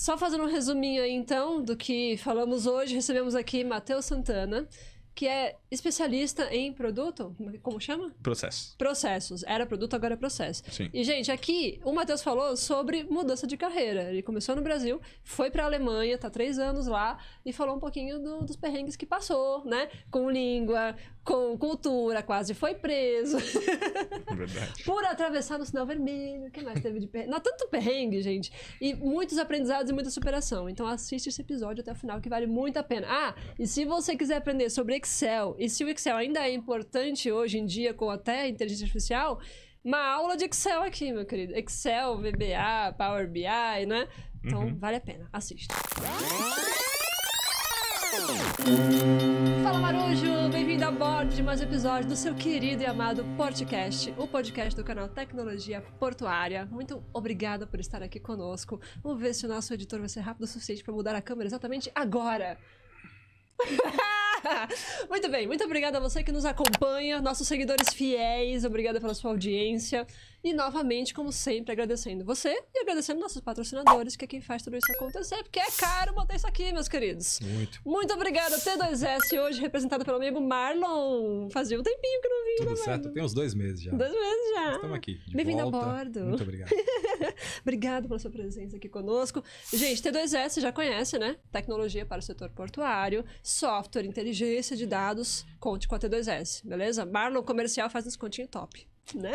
Só fazendo um resuminho aí, então, do que falamos hoje, recebemos aqui Matheus Santana, que é especialista em produto, como chama? Processos. Era produto, agora é processo. Sim. E, gente, aqui o Matheus falou sobre mudança de carreira. Ele começou no Brasil, foi pra Alemanha, tá 3 anos lá, e falou um pouquinho dos perrengues que passou, né? Com língua, com cultura, quase foi preso. Verdade. Por atravessar no sinal vermelho. O que mais teve de perrengue? Não, tanto perrengue, gente. E muitos aprendizados e muita superação. Então assiste esse episódio até o final, que vale muito a pena. Ah, e se você quiser aprender sobre Excel, e se o Excel ainda é importante hoje em dia, com até inteligência artificial, uma aula de Excel aqui, meu querido. Excel, VBA, Power BI, né? Então, vale a pena. Assista. Fala, Marujo! Bem-vindo a bordo de mais um episódio do seu querido e amado podcast, o podcast do canal Tecnologia Portuária. Muito obrigada por estar aqui conosco. Vamos ver se o nosso editor vai ser rápido o suficiente para mudar a câmera exatamente agora. Muito bem, muito obrigada a você que nos acompanha, nossos seguidores fiéis, obrigada pela sua audiência. E novamente, como sempre, agradecendo você e agradecendo nossos patrocinadores, que é quem faz tudo isso acontecer, porque é caro botar isso aqui, meus queridos. Muito obrigada, T2S, hoje representado pelo amigo Marlon. Fazia um tempinho que eu não vi, Tudo certo, tem uns 2 meses já. 2 meses já. Estamos aqui, de Bem-vindo a volta. bordo. Muito obrigado. Obrigado pela sua presença aqui conosco. Gente, T2S já conhece, né? Tecnologia para o setor portuário, software, inteligência de dados, conte com a T2S, beleza? Marlon Comercial faz um descontinho top. Né?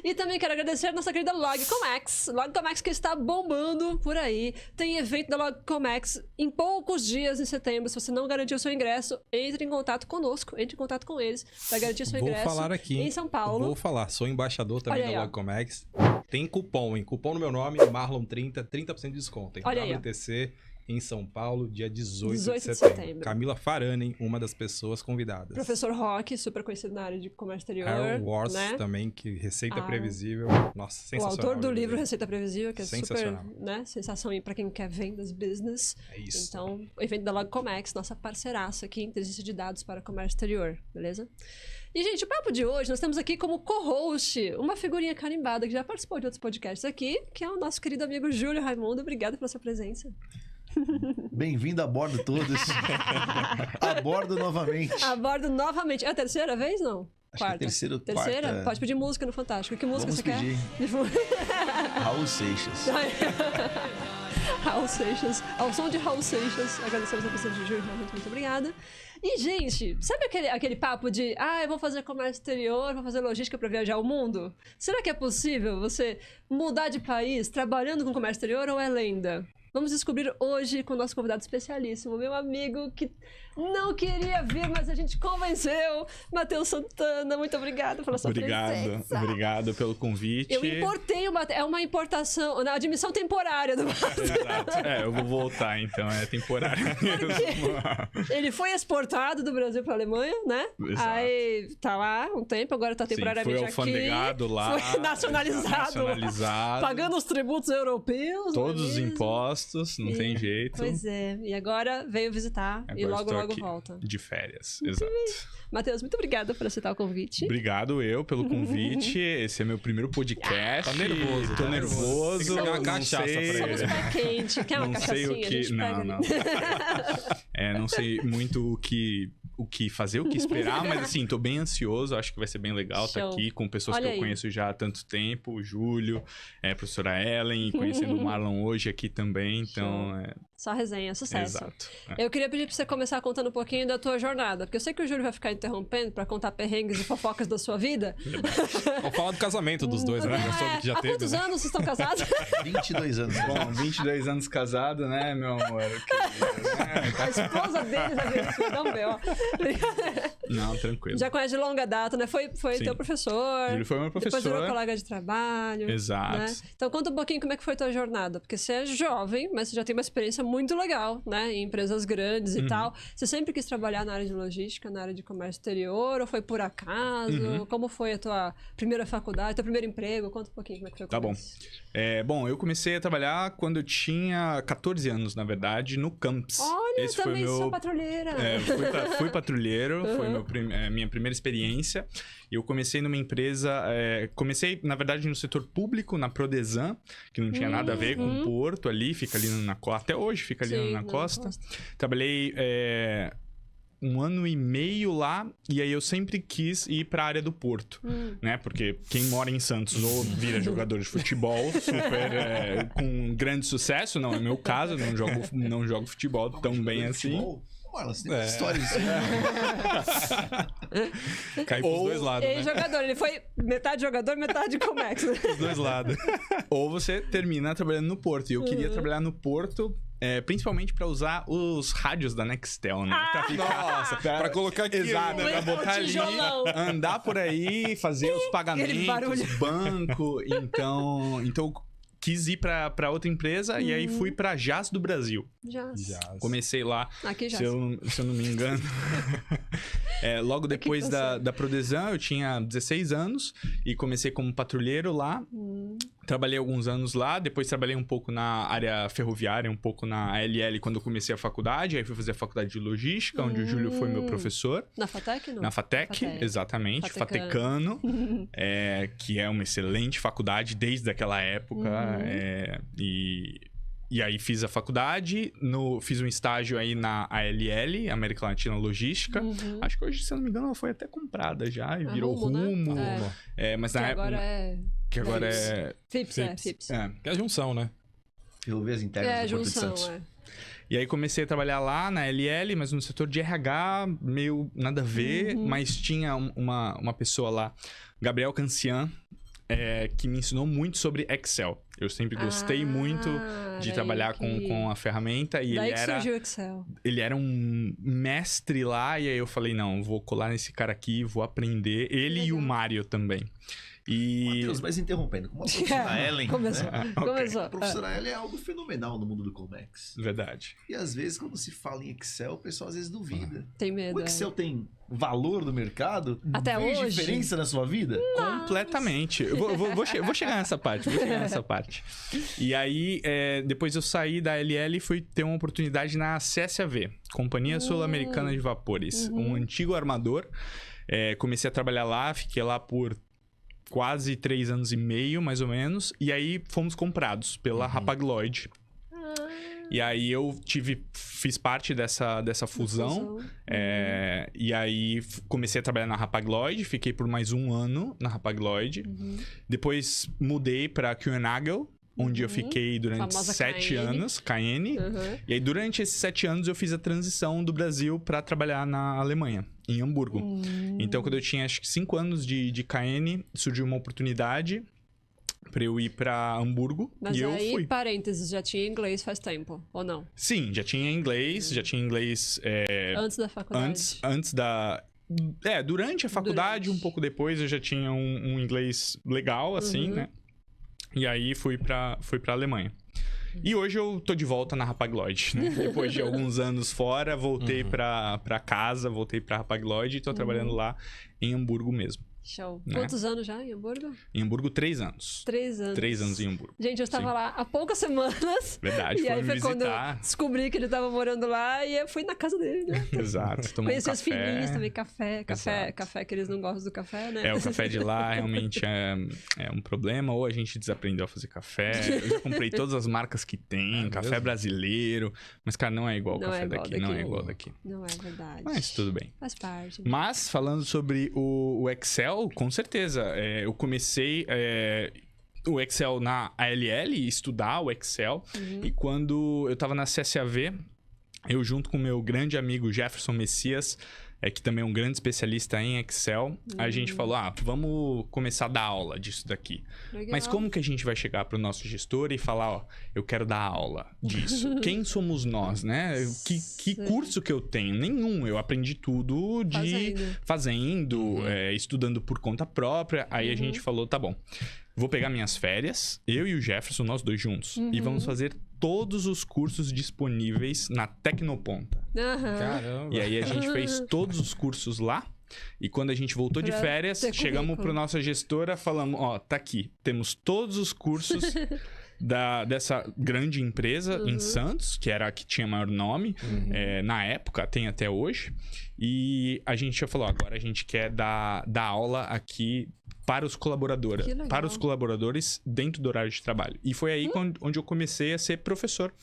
E também quero agradecer a nossa querida Logcomex que está bombando por aí. Tem evento da Logcomex em poucos dias em setembro. Se você não garantiu o seu ingresso, entre em contato conosco, entre em contato com eles para garantir seu ingresso. Vou falar aqui em São Paulo. Vou falar, sou embaixador também Olha aí, da ó. Logcomex. Tem cupom, hein? Cupom no meu nome, Marlon30, 30% de desconto, hein? Olha aí, ó. WTC em São Paulo, dia 18 18 de de setembro. setembro. Camila Farani, uma das pessoas convidadas. Professor Roque, super conhecido na área de comércio exterior. Aaron Wars né? também, que Receita Previsível. Nossa, O sensacional. autor do livro Receita Previsível, que é super, Sensacional. né, sensação aí pra quem quer vendas, business. É isso. Então, o evento da Logcomex, nossa parceiraça aqui, inteligência de dados para comércio exterior, beleza? E, gente, o papo de hoje, nós temos aqui como co-host uma figurinha carimbada que já participou de outros podcasts aqui, que é o nosso querido amigo Júlio Raimundo. Obrigada pela sua presença. Bem-vindo a bordo todos. A bordo novamente. A bordo novamente. É a terceira vez, não? Acho que é terceira ou Terceira? quarta. Pode pedir música no Fantástico. Que música Vamos você pedir. quer? Raul Seixas. Raul Seixas. Ao som de Raul Seixas. Agradecemos a presença de Júlio, realmente muito obrigada. E, gente, sabe aquele papo de eu vou fazer comércio exterior, vou fazer logística para viajar o mundo? Será que é possível você mudar de país trabalhando com comércio exterior ou é lenda? Vamos descobrir hoje com o nosso convidado especialíssimo, meu amigo que não queria vir, mas a gente convenceu, Matheus Santana. Muito obrigada pela sua presença. Obrigado pelo convite. Eu importei é uma importação, na admissão temporária do Matheus. Exato. Eu vou voltar então, é temporário mesmo. Ele foi exportado do Brasil para a Alemanha, né? Exato. Aí tá lá um tempo, agora tá temporariamente foi alfandegado aqui. lá. Foi nacionalizado. Pagando os tributos europeus. Todos os mesmo? impostos, não tem jeito. Pois é, e agora veio visitar e logo volta. De férias, exato. Matheus, muito obrigada por aceitar o convite. Obrigado eu pelo convite. Esse é meu primeiro podcast. Tá nervoso. Tô nervoso. Tem que pegar uma não cachaça sei. pra Somos ele. pé quente. Quer uma Não sei cachaçinha? o A gente que. pega Não. ali. Não sei muito o que fazer, o que esperar, mas assim, tô bem ansioso, acho que vai ser bem legal estar Show. aqui com pessoas Olha que eu aí. conheço já há tanto tempo, o Júlio, a professora Ellen, e conhecendo o Marlon hoje aqui também, então... Só resenha, sucesso. Exato. Eu queria pedir pra você começar contando um pouquinho da tua jornada, porque eu sei que o Júlio vai ficar interrompendo pra contar perrengues e fofocas da sua vida. Vamos falar do casamento dos dois, né? Já soube que já Há teve, quantos né? anos vocês estão casados? 22 anos. Bom, 22 anos casado, né, meu amor? A esposa dele já veio aqui, dá um B.O. Não, tranquilo. Já conhece de longa data, né? Foi Sim. teu professor. Júlio foi meu Depois professor. virou colega de trabalho. Exato. Né? Então conta um pouquinho como é que foi tua jornada. Porque você é jovem, mas você já tem uma experiência muito legal, né? Em empresas grandes e tal. Você sempre quis trabalhar na área de logística, na área de comércio exterior? Ou foi por acaso? Como foi a tua primeira faculdade, teu primeiro emprego? Conta um pouquinho como é que foi o Tá bom. começo. Bom, eu comecei a trabalhar quando eu tinha 14 anos, na verdade, no Camps. Olha, Esse foi também meu- sou patrulheira. Fui patrulheiro, foi minha primeira experiência. E eu comecei numa empresa. Comecei, na verdade, no setor público, na Prodesan, que não tinha nada a ver com o Porto ali, fica ali na costa. Até hoje fica ali Sim, na na costa. costa. Trabalhei 1 ano e meio lá, e aí eu sempre quis ir pra área do Porto, né? Porque quem mora em Santos ou vira jogador de futebol, super com grande sucesso, não é meu caso, não jogo futebol tão bem assim. Olha, você tem muitas histórias. Cai pros dois lados, né? Jogador, ele foi metade jogador, metade Comex. Dos dois lados. Ou você termina trabalhando no Porto. E eu queria trabalhar no Porto, principalmente pra usar os rádios da Nextel, né? Pra ficar... Nossa, pra colocar aqui. Exato, né? pra botar ali, tijolão. andar por aí, fazer os Aquele barulho. pagamentos, banco. Então eu quis ir pra outra empresa e aí fui pra Jazz do Brasil. Já. Comecei lá, Aqui já. se eu não me engano. Logo depois da Prodesan, eu tinha 16 anos e comecei como patrulheiro lá. Trabalhei alguns anos lá, depois trabalhei um pouco na área ferroviária, um pouco na ALL quando eu comecei a faculdade. Aí fui fazer a faculdade de logística, onde o Júlio foi meu professor. Na FATEC, não? Na FATEC, exatamente, Fatecano. que é uma excelente faculdade desde aquela época. E aí fiz a faculdade, fiz um estágio aí na ALL, América Latina Logística. Acho que hoje, se eu não me engano, ela foi até comprada já e virou Rumo. Né? Mas Que na época... agora é... Que agora é... FIPS. Que é a junção, né? Ferrovias internas É, do Porto de junção, Santos. E aí comecei a trabalhar lá na LL, mas no setor de RH, meio nada a ver. Mas tinha uma pessoa lá, Gabriel Cancian, que me ensinou muito sobre Excel. Eu sempre gostei muito de trabalhar com a ferramenta. E daí que surgiu o Excel. ele era um mestre lá, e aí eu falei, não, vou colar nesse cara aqui, vou aprender. Ele e o Mário também. Matheus, mas interrompendo, como a professora Ellen, Começou. né? Começou. A professora Ellen é algo fenomenal no mundo do Comex. Verdade. E às vezes, quando se fala em Excel, o pessoal às vezes duvida. Tem medo. O Excel tem valor no mercado? Até Fez hoje? diferença na sua vida? Completamente. Eu vou chegar nessa parte. E aí, depois eu saí da LL e fui ter uma oportunidade na CSAV, Companhia Sul-Americana de Vapores. Um antigo armador. Comecei a trabalhar lá, fiquei lá por quase 3 anos e meio, mais ou menos. E aí, fomos comprados pela Hapag-Lloyd. E aí eu fiz parte dessa fusão. E aí comecei a trabalhar na Hapag-Lloyd, fiquei por mais 1 ano na Hapag-Lloyd. Depois mudei para Kuehne+Nagel, onde eu fiquei durante Famosa 7 KN. anos, KN. E aí durante esses 7 anos eu fiz a transição do Brasil para trabalhar na Alemanha, em Hamburgo. Então quando eu tinha acho que 5 anos de KN, surgiu uma oportunidade pra eu ir pra Hamburgo. Mas e aí, eu fui. parênteses, já tinha inglês faz tempo, ou não? Sim, já tinha inglês. Antes da faculdade. Antes da... durante a faculdade, um pouco depois, eu já tinha um inglês legal, assim, né? E aí fui pra Alemanha. E hoje eu tô de volta na Hapag-Lloyd, né? Depois de alguns anos fora, voltei pra casa, voltei pra Hapag-Lloyd e tô trabalhando lá em Hamburgo mesmo. Show. Né? Quantos anos já em Hamburgo? Em Hamburgo, 3 anos. 3 anos. 3 anos em Hamburgo. Gente, eu estava lá há poucas semanas. Verdade, E aí foi me quando eu visitar. descobri que ele estava morando lá e eu fui na casa dele, né? Exato, tomou um Conheci os café. filhinhos também, café, Exato. que eles não gostam do café, né? O café de lá realmente é um problema, ou a gente desaprendeu a fazer café. Eu já comprei todas as marcas que tem, café mesmo? brasileiro, mas, cara, não é igual o Não café é igual daqui, daqui. não é igual daqui. Não é verdade. Mas tudo bem. Faz parte. Mas, falando sobre o Excel, com certeza, eu comecei o Excel na ALL, estudar o Excel, e quando eu tava na CSAV, eu junto com o meu grande amigo Jefferson Messias, que também é um grande especialista em Excel, a gente falou, vamos começar a dar aula disso daqui. Legal. Mas como que a gente vai chegar pro nosso gestor e falar, eu quero dar aula disso? Quem somos nós, né? Que curso que eu tenho? Nenhum. Eu aprendi tudo fazendo, estudando por conta própria. Aí a gente falou, tá bom. Vou pegar minhas férias, eu e o Jefferson, nós dois juntos, e vamos fazer todos os cursos disponíveis na Tecnoponta. Caramba. E aí a gente fez todos os cursos lá. E quando a gente voltou de Pra férias, ter chegamos currículo. para nossa gestora, falamos, tá aqui, temos todos os cursos dessa grande empresa em Santos, que era a que tinha maior nome na época, tem até hoje. E a gente já falou, agora a gente quer dar aula aqui para os colaboradores dentro do horário de trabalho. E foi aí onde eu comecei a ser professor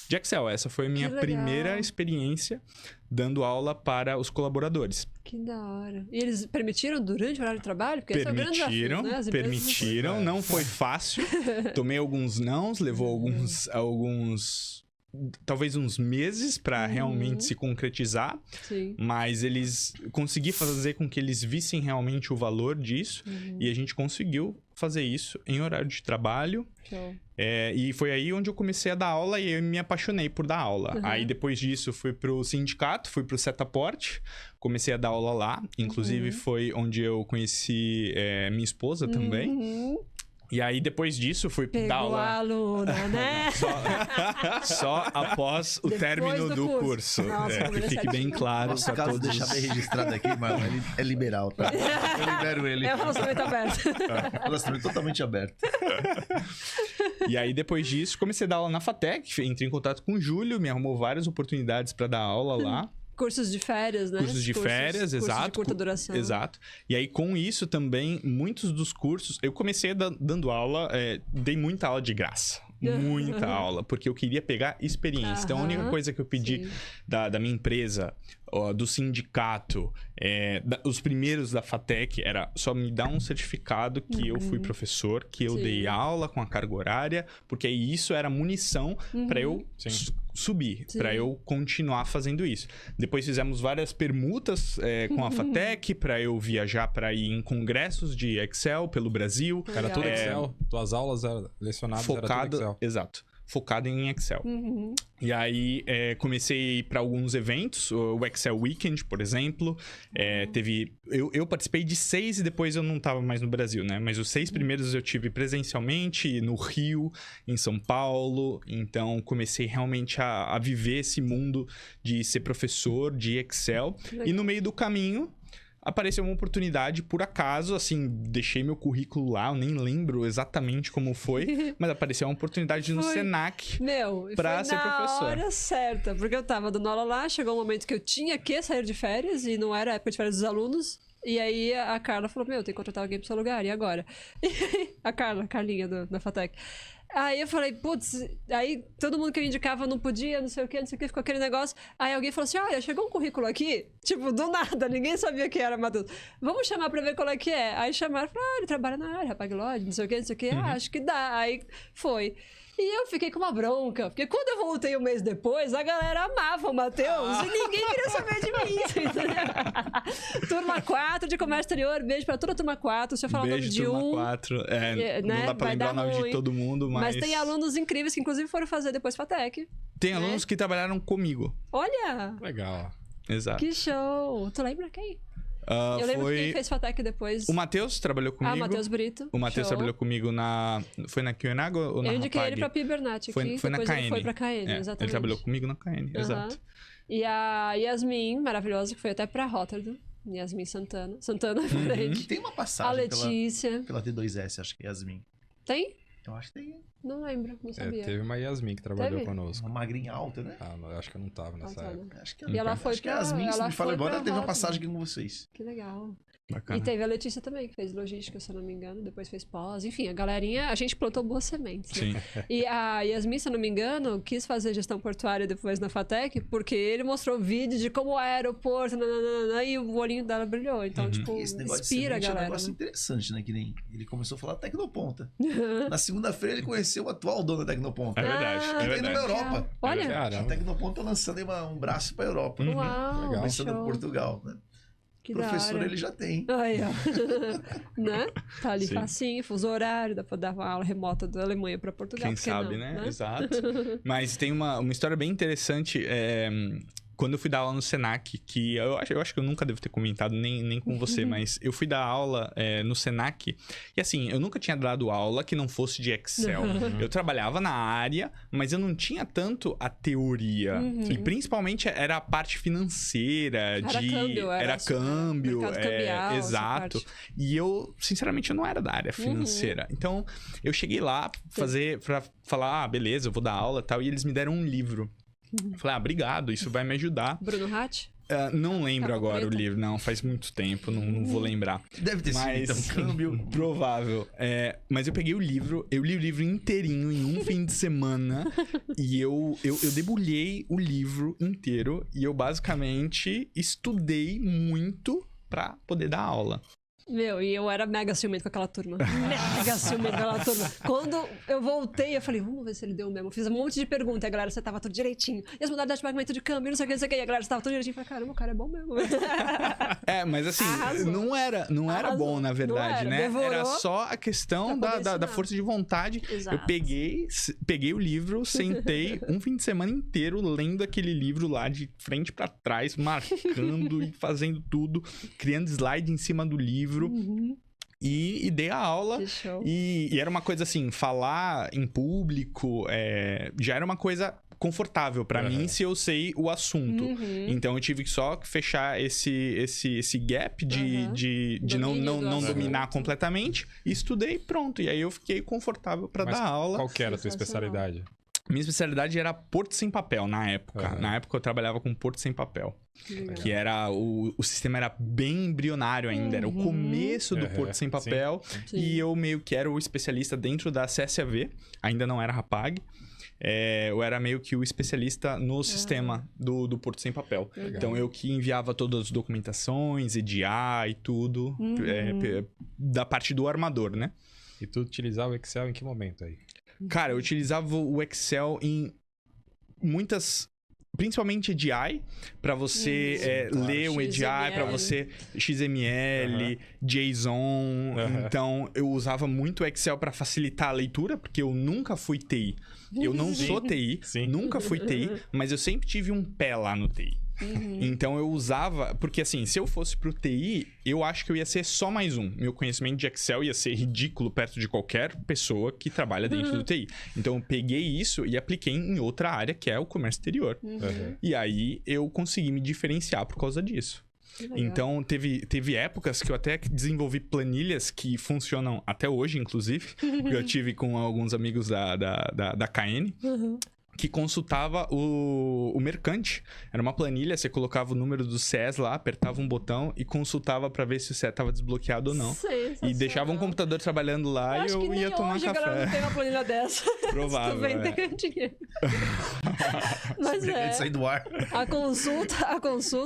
de Excel. Essa foi a minha primeira experiência dando aula para os colaboradores. Que da hora. E eles permitiram durante o horário de trabalho? Porque esse é o grande desafio, né? Permitiram. Não foi fácil. Tomei alguns nãos, levou alguns talvez uns meses para realmente se concretizar. Sim. Mas eles consegui fazer com que eles vissem realmente o valor disso. E a gente conseguiu fazer isso em horário de trabalho. Show. E foi aí onde eu comecei a dar aula e eu me apaixonei por dar aula. Aí depois disso fui pro sindicato, fui pro Setaporte, comecei a dar aula lá. Inclusive foi onde eu conheci minha esposa também. E aí, depois disso, fui dar aula... a aluna, né? só após o término do curso. Nossa, que fique bem claro. Nosso caso, deixar bem registrado aqui, mas ele é liberal, tá? Eu libero ele. É um relacionamento aberto. Relacionamento totalmente aberto. E aí, depois disso, comecei a dar aula na FATEC. Entrei em contato com o Júlio, me arrumou várias oportunidades para dar aula lá. Cursos de férias, né? Cursos de férias, exato. Cursos de curta duração. Exato. E aí, com isso também, muitos dos cursos... Eu comecei dando aula, dei muita aula de graça. Muita aula, porque eu queria pegar experiência. Então, a única coisa que eu pedi da minha empresa, do sindicato, os primeiros da FATEC, era só me dar um certificado que eu fui professor, que eu dei aula com a carga horária, porque isso era munição para eu subir, para eu continuar fazendo isso. Depois fizemos várias permutas com a FATEC para eu viajar para ir em congressos de Excel pelo Brasil. Era tudo Excel? Tuas aulas eram lecionadas, era tudo Excel? Exato. Focado em Excel. E aí, comecei a ir para alguns eventos, o Excel Weekend, por exemplo. Eu participei de 6 e depois eu não estava mais no Brasil, né? Mas os 6 primeiros eu tive presencialmente no Rio, em São Paulo. Então, comecei realmente a viver esse mundo de ser professor de Excel. E no meio do caminho... apareceu uma oportunidade, por acaso, assim, deixei meu currículo lá, eu nem lembro exatamente como foi, mas apareceu uma oportunidade no Senac pra ser professor. Foi na hora certa, porque eu tava dando aula lá, chegou um momento que eu tinha que sair de férias, e não era a época de férias dos alunos, e aí a Carla falou, tem que contratar alguém pro seu lugar, e agora? E aí, a Carlinha da FATEC. Aí eu falei, putz, aí todo mundo que eu indicava não podia, não sei o que, ficou aquele negócio. Aí alguém falou assim, olha, chegou um currículo aqui, tipo, do nada, ninguém sabia que era, Matheus. Vamos chamar pra ver qual é que é. Aí chamaram, falaram, ele trabalha na área, Paglode, não sei o que, acho que dá. Aí foi. E eu fiquei com uma bronca, porque quando eu voltei um mês depois, a galera amava o Matheus e ninguém queria saber de mim, entendeu? Turma 4 de comércio exterior, beijo pra toda a turma 4, se eu falar o nome de turma um... 4, né? Não dá pra lembrar o nome de todo mundo, mas tem alunos incríveis que inclusive foram fazer depois FATEC. Tem alunos que trabalharam comigo. Olha! Legal. Exato. Que show! Tu lembra quem? Eu lembro que quem fez FATEC depois... O Matheus trabalhou comigo. Matheus Brito. O Matheus trabalhou comigo Foi na QNAG ou na Eu indiquei Rapag? ele pra Pibernat aqui. Foi na KN. Ele foi pra KN, exatamente. Ele trabalhou comigo na KN, exato. E a Yasmin, maravilhosa, que foi até pra Rotterdam. Yasmin Santana. Santana, frente. Tem uma A passagem Letícia. pela T2S, acho que é Yasmin. Tem? Eu acho que tem. Não lembro, não sabia. Teve uma Yasmin que trabalhou conosco. Uma magrinha alta, né? Acho que eu não tava nessa época. Acho que E ela foi acho que a Yasmin, se me fala agora, teve uma Rotterdam. passagem aqui com vocês. Que legal. Bacana. E teve a Letícia também, que fez logística, se eu não me engano, depois fez pós. Enfim, a galerinha, a gente plantou boas sementes, né? Sim. E a Yasmin, se eu não me engano, quis fazer gestão portuária depois na FATEC, porque ele mostrou vídeo de como é aeroporto, nananana, e o olhinho dela brilhou. Então, tipo, Esse negócio inspira a de semente galera. é um negócio interessante, né? Que nem ele começou a falar Tecnoponta. Na segunda-feira ele conheceu o atual dono da Tecnoponta. É verdade, Ah, é Ele verdade. na Europa. Olha, Caramba. A Tecnoponta lançando aí um braço pra Europa. uau, Legal. Começando show. em Portugal, né? Que Professor da hora. ele já tem. Aí, ó. Né? Tá ali Sim. facinho, fuso horário, dá pra dar uma aula remota da Alemanha pra Portugal. Quem por que sabe, não, né? Exato. Mas tem uma história bem interessante. quando eu fui dar aula no Senac, que eu acho que eu nunca devo ter comentado, nem com você, mas eu fui dar aula no Senac, e assim, eu nunca tinha dado aula que não fosse de Excel. Eu trabalhava na área, mas eu não tinha tanto a teoria. E principalmente era a parte financeira, era câmbio, mercado cambial, exato. E eu, sinceramente, eu não era da área financeira. Então, eu cheguei lá pra falar, beleza, eu vou dar aula e tal, e eles me deram um livro. Falei, obrigado, isso vai me ajudar. Bruno Hatt? Não lembro Capa agora preta? o livro, não, faz muito tempo, não vou lembrar. Deve ter sido, Mas, então, câmbio. provável. Mas eu peguei o livro, eu li o livro inteirinho em um fim de semana e eu debulhei o livro inteiro e eu basicamente estudei muito pra poder dar aula. Meu, e eu era mega ciumento com aquela turma. Mega ciumento com aquela turma. Quando eu voltei, eu falei, vamos ver se ele deu mesmo. Fiz um monte de perguntas, e a galera, você tava tudo direitinho. E as modalidades de pagamento de câmbio, não sei o que, não sei o que. E a galera, você tava tudo direitinho. Eu falei, caramba, o cara é bom mesmo. Mas assim, Arrasou. não era Arrasou. bom, na verdade, Não né? devorou Era só a questão pra poder da ensinar. força de vontade. Exato. Eu peguei o livro, sentei um fim de semana inteiro lendo aquele livro lá de frente pra trás, marcando e fazendo tudo, criando slide em cima do livro. E dei a aula. Que show. E era uma coisa assim, falar em público já era uma coisa confortável pra mim se eu sei o assunto. Então eu tive que só fechar esse gap de Domínio não do dominar assunto. completamente. E estudei, pronto. E aí eu fiquei confortável pra Mas dar aula. Qual que era a tua Sensacional. especialidade? Minha especialidade era Porto Sem Papel na época. Na época eu trabalhava com Porto Sem Papel. Legal. Que era... O sistema era bem embrionário ainda. Era o começo do Porto Sem Papel. Sim. E eu meio que era o especialista dentro da CSAV. Ainda não era Rapag. Eu era meio que o especialista no sistema do Porto Sem Papel. Legal. Então, eu que enviava todas as documentações, EDA e tudo. Da parte do armador, né? E tu utilizava o Excel em que momento aí? Cara, eu utilizava o Excel em muitas... Principalmente EDI, para você ler o EDI, para você XML, JSON. Então, eu usava muito o Excel para facilitar a leitura, porque eu nunca fui TI. Eu não sou TI, nunca fui TI, mas eu sempre tive um pé lá no TI. Então eu usava, porque assim, se eu fosse pro TI, eu acho que eu ia ser só mais um. Meu conhecimento de Excel ia ser ridículo perto de qualquer pessoa que trabalha dentro do TI. Então eu peguei isso e apliquei em outra área, que é o comércio exterior. E aí eu consegui me diferenciar por causa disso. Legal. Então, teve épocas que eu até desenvolvi planilhas que funcionam até hoje, inclusive. Que eu tive com alguns amigos da KN. Que consultava o mercante. Era uma planilha, você colocava o número do CES lá, apertava um botão e consultava pra ver se o CES estava desbloqueado ou não. E deixava um computador trabalhando lá e eu ia tomar hoje a galera café. não tem uma planilha dessa. Provável. Tu vem ter dinheiro. Mas De sair do ar. a consulta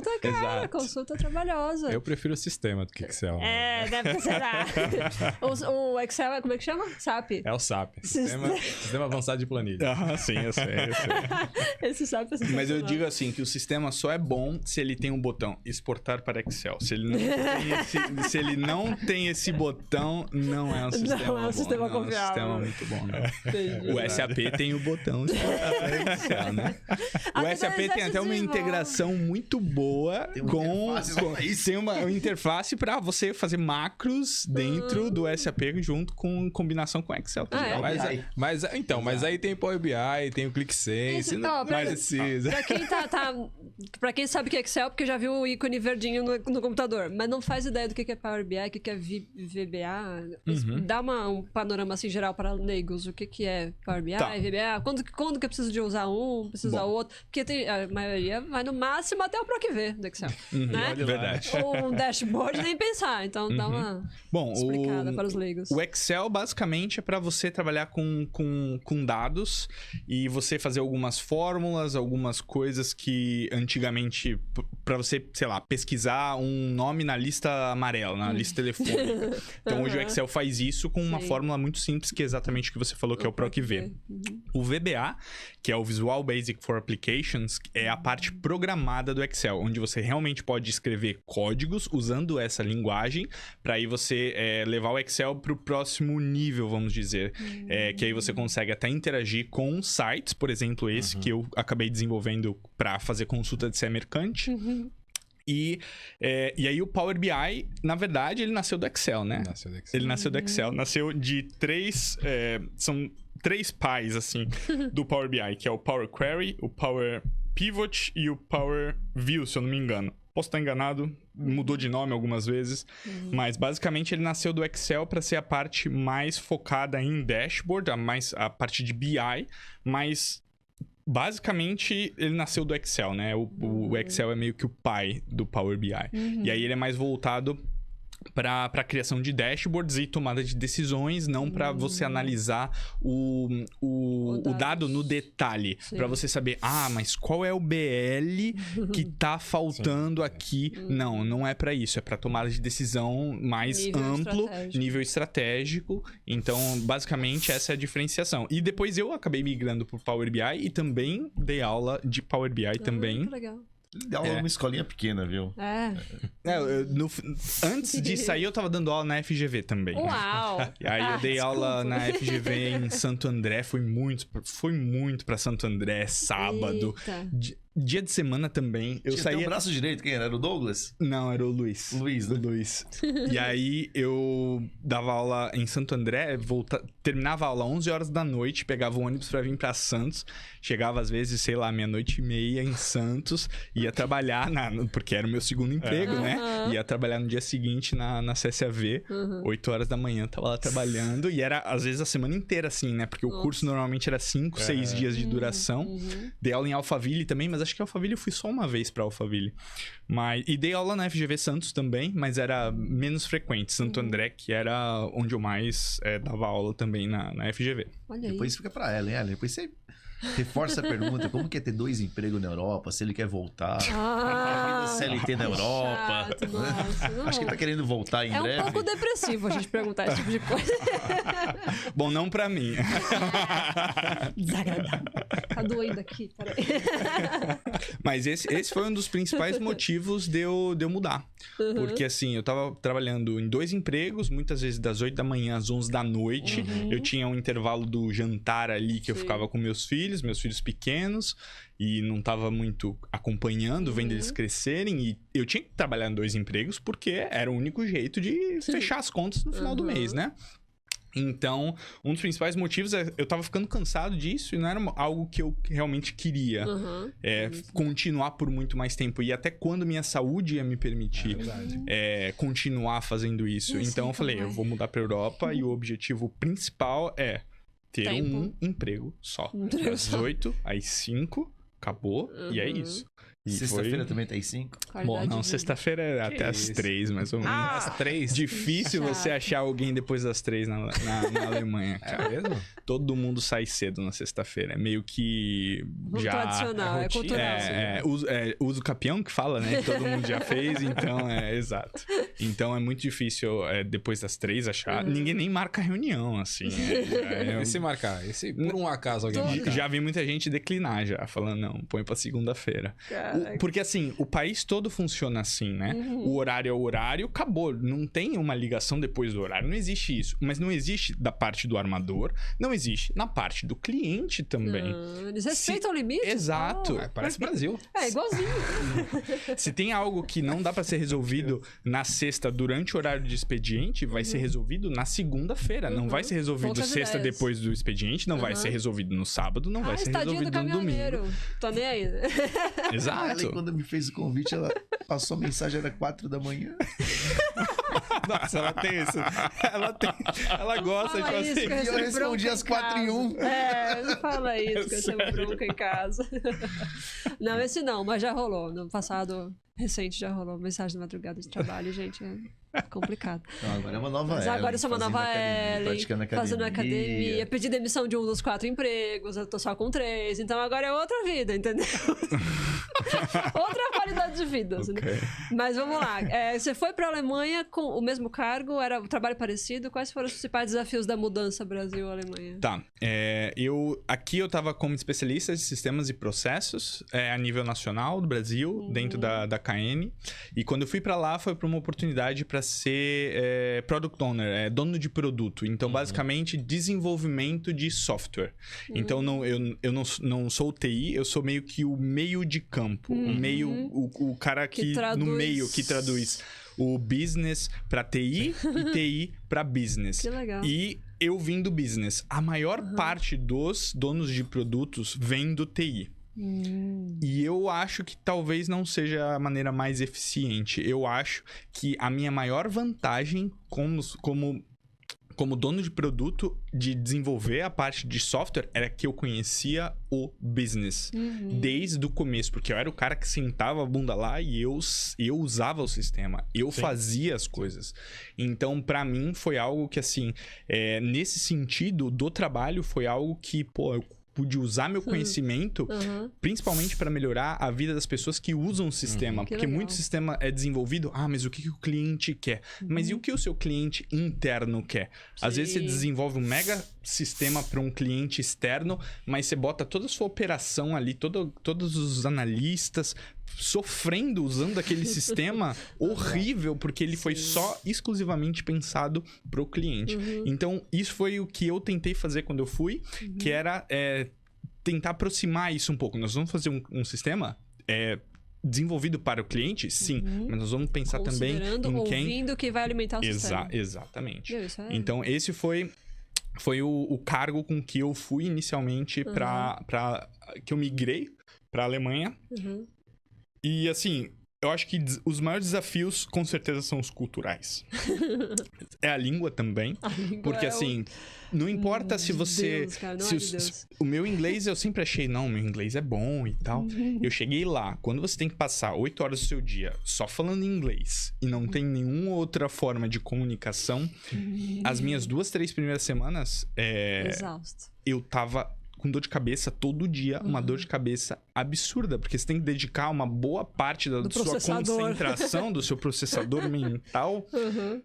é cara, Exato. a consulta é trabalhosa. Eu prefiro o sistema do que Excel. Deve ser. O Excel, como é que chama? SAP. É o SAP. Sistema Avançado de Planilha. Sim, eu sei. Esse SAP é sensacional. Mas eu digo assim, que o sistema só é bom se ele tem um botão exportar para Excel. Se ele não tem esse botão, não é um sistema bom. Não é um sistema não, é um confiável. sistema muito bom, né? Entendi. O SAP tem o botão exportar para Excel, né? O SAP tem até uma integração muito boa Tem uma com... interface só pra isso. Tem uma interface para você fazer macros dentro do SAP junto com combinação com Excel também. Mas aí tem Power BI, tem o ClickSense, não precisa. Pra quem sabe o que é Excel, porque já viu o ícone verdinho no computador, mas não faz ideia do que é Power BI, o que é VBA. Dá um panorama assim geral para leigos, o que é Power BI, VBA, quando que eu preciso de usar um, preciso usar outro, porque a maioria vai no máximo até o PROC-V do Excel, né? Verdade. Ou um dashboard nem pensar, então dá uma explicada para os leigos. O Excel basicamente é para você trabalhar com dados e você fazer algumas fórmulas, algumas coisas que antigamente pra você, sei lá, pesquisar um nome na lista amarela, na lista telefônica. Então hoje o Excel faz isso com uma Sim. fórmula muito simples, que é exatamente o que você falou, que é o PROC-V. O VBA, que é o Visual Basic for Applications, é a parte programada do Excel, onde você realmente pode escrever códigos usando essa linguagem, para aí você levar o Excel para o próximo nível, vamos dizer. Que aí você consegue até interagir com sites, por exemplo, esse que eu acabei desenvolvendo para fazer consulta de CE mercante. E aí o Power BI, na verdade, ele nasceu do Excel, né? Nasceu do Excel. Ele nasceu do Excel. Nasceu de são 3 pais, assim, do Power BI, que é o Power Query, o Power Pivot e o Power View, se eu não me engano. Posso estar enganado, mudou de nome algumas vezes, mas basicamente ele nasceu do Excel para ser a parte mais focada em dashboard, a parte de BI, mas basicamente ele nasceu do Excel, né? O Excel é meio que o pai do Power BI. E aí ele é mais voltado para a criação de dashboards e tomada de decisões, não para você analisar o dado no detalhe, para você saber, mas qual é o BL que tá faltando aqui? Não é para isso, é para tomada de decisão mais amplo, nível estratégico. Então, basicamente, essa é a diferenciação. E depois eu acabei migrando pro Power BI e também dei aula de Power BI também. Que legal. Deu aula numa escolinha pequena, viu? Antes de sair, eu tava dando aula na FGV também. Uau! E aí eu dei aula na FGV em Santo André, fui muito pra Santo André, sábado. Eita. Dia de semana também. Eu saía... o braço direito, quem era? Era o Douglas? Não, era o Luiz. Luiz, né? Luiz. E aí eu dava aula em Santo André, terminava a aula 11 horas da noite, pegava o ônibus pra vir pra Santos, chegava às vezes, sei lá, 00:30 em Santos, ia trabalhar, porque era o meu segundo emprego, né? Ia trabalhar no dia seguinte na CSAV, 8 horas da manhã, tava lá trabalhando, e era às vezes a semana inteira assim, né? Porque o curso normalmente era 5, 6 dias de duração. Dei aula em Alphaville também, mas acho que Alphaville eu fui só uma vez pra Alphaville. E dei aula na FGV Santos também, mas era menos frequente. Santo André, que era onde eu mais dava aula também na FGV. Olha aí. Depois fica pra ela, hein, Ellen? Depois você reforça a pergunta, como que é ter 2 empregos na Europa, se ele quer voltar. A vida CLT na Europa. Chato, nossa, Acho que ele tá querendo voltar em breve. um pouco depressivo a gente perguntar esse tipo de coisa. Bom, não pra mim. Desagradável. Tá doendo aqui, peraí. Mas esse foi um dos principais motivos de eu mudar. Porque assim, eu tava trabalhando em 2 empregos, muitas vezes das 8 da manhã às 11 da noite. Eu tinha um intervalo do jantar ali que eu ficava com meus filhos pequenos, e não tava muito acompanhando, vendo eles crescerem, e eu tinha que trabalhar em 2 empregos porque era o único jeito de fechar as contas no final do mês, né? Então, um dos principais motivos é eu tava ficando cansado disso e não era algo que eu realmente queria continuar por muito mais tempo. E até quando minha saúde ia me permitir continuar fazendo isso. Então eu falei, eu vou mudar pra Europa e o objetivo principal é ter um emprego só. Das 8 às 5, acabou, e é isso. Sexta-feira também tá às 5? Bom, não, sexta-feira é até às 3, mais ou menos. Às 3? Difícil você achar alguém depois das 3 na Alemanha, cara. É mesmo? Todo mundo sai cedo na sexta-feira. É meio que já... tradicional, é cultural. Uso capião que fala, né? Todo mundo já fez, então exato. Então é muito difícil depois das 3 achar. Ninguém nem marca reunião, assim. E se marcar? E se por um acaso alguém marcar? Já vi muita gente declinar já, falando, não, põe pra segunda-feira. Porque assim, o país todo funciona assim, né? O horário é o horário, acabou. Não tem uma ligação depois do horário. Não existe isso. Mas não existe da parte do armador, não existe na parte do cliente também. Eles respeitam o limite? Exato. Parece Brasil. É, igualzinho. Se tem algo que não dá pra ser resolvido na sexta durante o horário de expediente, vai ser resolvido na segunda-feira. Não vai ser resolvido Poucas sexta ideias. depois do expediente, não vai ser resolvido no sábado, não vai ser tadinho resolvido do no domingo. caminhoneiro. Tô nem aí. Exato. Ela, quando me fez o convite, ela passou a mensagem, era 4 da manhã. Nossa, ela tem isso. Ela gosta de Fala isso, fazer. que E eu recebo respondi bronca às em 4h01. casa. Não fala isso, que eu recebo bronca em casa. Não, esse não, mas já rolou. No passado, Recente já rolou mensagem de madrugada de trabalho, gente. É complicado. Não, agora é uma nova Mas Ellen, agora eu sou uma nova Ellen, praticando fazendo academia, pedi demissão de um dos 4 empregos, eu tô só com 3, então agora é outra vida, entendeu? Outra qualidade de vida. Assim, né? Mas vamos lá, você foi pra Alemanha com o mesmo cargo, era o trabalho parecido, quais foram os principais desafios da mudança Brasil-Alemanha? Tá, aqui eu tava como especialista de sistemas e processos a nível nacional do Brasil, dentro da KN, e quando eu fui pra lá foi pra uma oportunidade pra ser Product Owner, dono de produto. Então, basicamente, desenvolvimento de software. Então, eu não sou o TI, eu sou meio que o meio de campo. O cara que no meio que traduz o business pra TI e TI pra business. Que legal. E eu vim do business. A maior parte dos donos de produtos vem do TI. E eu acho que talvez não seja a maneira mais eficiente. Eu acho que a minha maior vantagem como dono de produto de desenvolver a parte de software era que eu conhecia o business desde o começo, porque eu era o cara que sentava a bunda lá e eu usava o sistema, eu fazia as coisas. Então, pra mim, foi algo que, assim, nesse sentido do trabalho, foi algo que, eu pude usar meu conhecimento, principalmente para melhorar a vida das pessoas que usam o sistema. Porque muito sistema é desenvolvido, mas o que o cliente quer? Mas e o que o seu cliente interno quer? Às vezes você desenvolve um mega sistema para um cliente externo, mas você bota toda a sua operação ali, todos os analistas sofrendo usando aquele sistema horrível, porque ele foi só exclusivamente pensado pro cliente. Então, isso foi o que eu tentei fazer quando eu fui, que era tentar aproximar isso um pouco. Nós vamos fazer um sistema desenvolvido para o cliente, sim, mas nós vamos pensar também em quem... ouvindo que vai alimentar o sistema. Exatamente. Isso Então, esse foi o cargo com que eu fui inicialmente que eu migrei para a Alemanha. E, assim, eu acho que os maiores desafios, com certeza, são os culturais. É a língua também. Porque, assim, não importa se você... Deus, cara, o meu inglês, eu sempre achei, não, meu inglês é bom e tal. Eu cheguei lá, quando você tem que passar 8 horas do seu dia só falando inglês e não tem nenhuma outra forma de comunicação, as minhas 2, 3 primeiras semanas, exausto. Eu tava com dor de cabeça todo dia, uma dor de cabeça absurda, porque você tem que dedicar uma boa parte da sua concentração, do seu processador mental,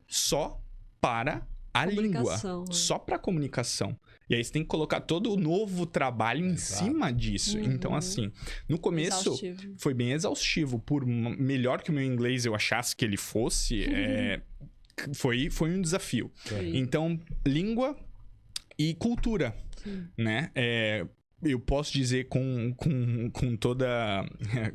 só para a língua, só para comunicação. E aí você tem que colocar todo o novo trabalho em cima disso. Então, assim, no começo foi bem exaustivo. Por melhor que o meu inglês eu achasse que ele fosse, foi um desafio. Então, língua e cultura. Né? Eu posso dizer com toda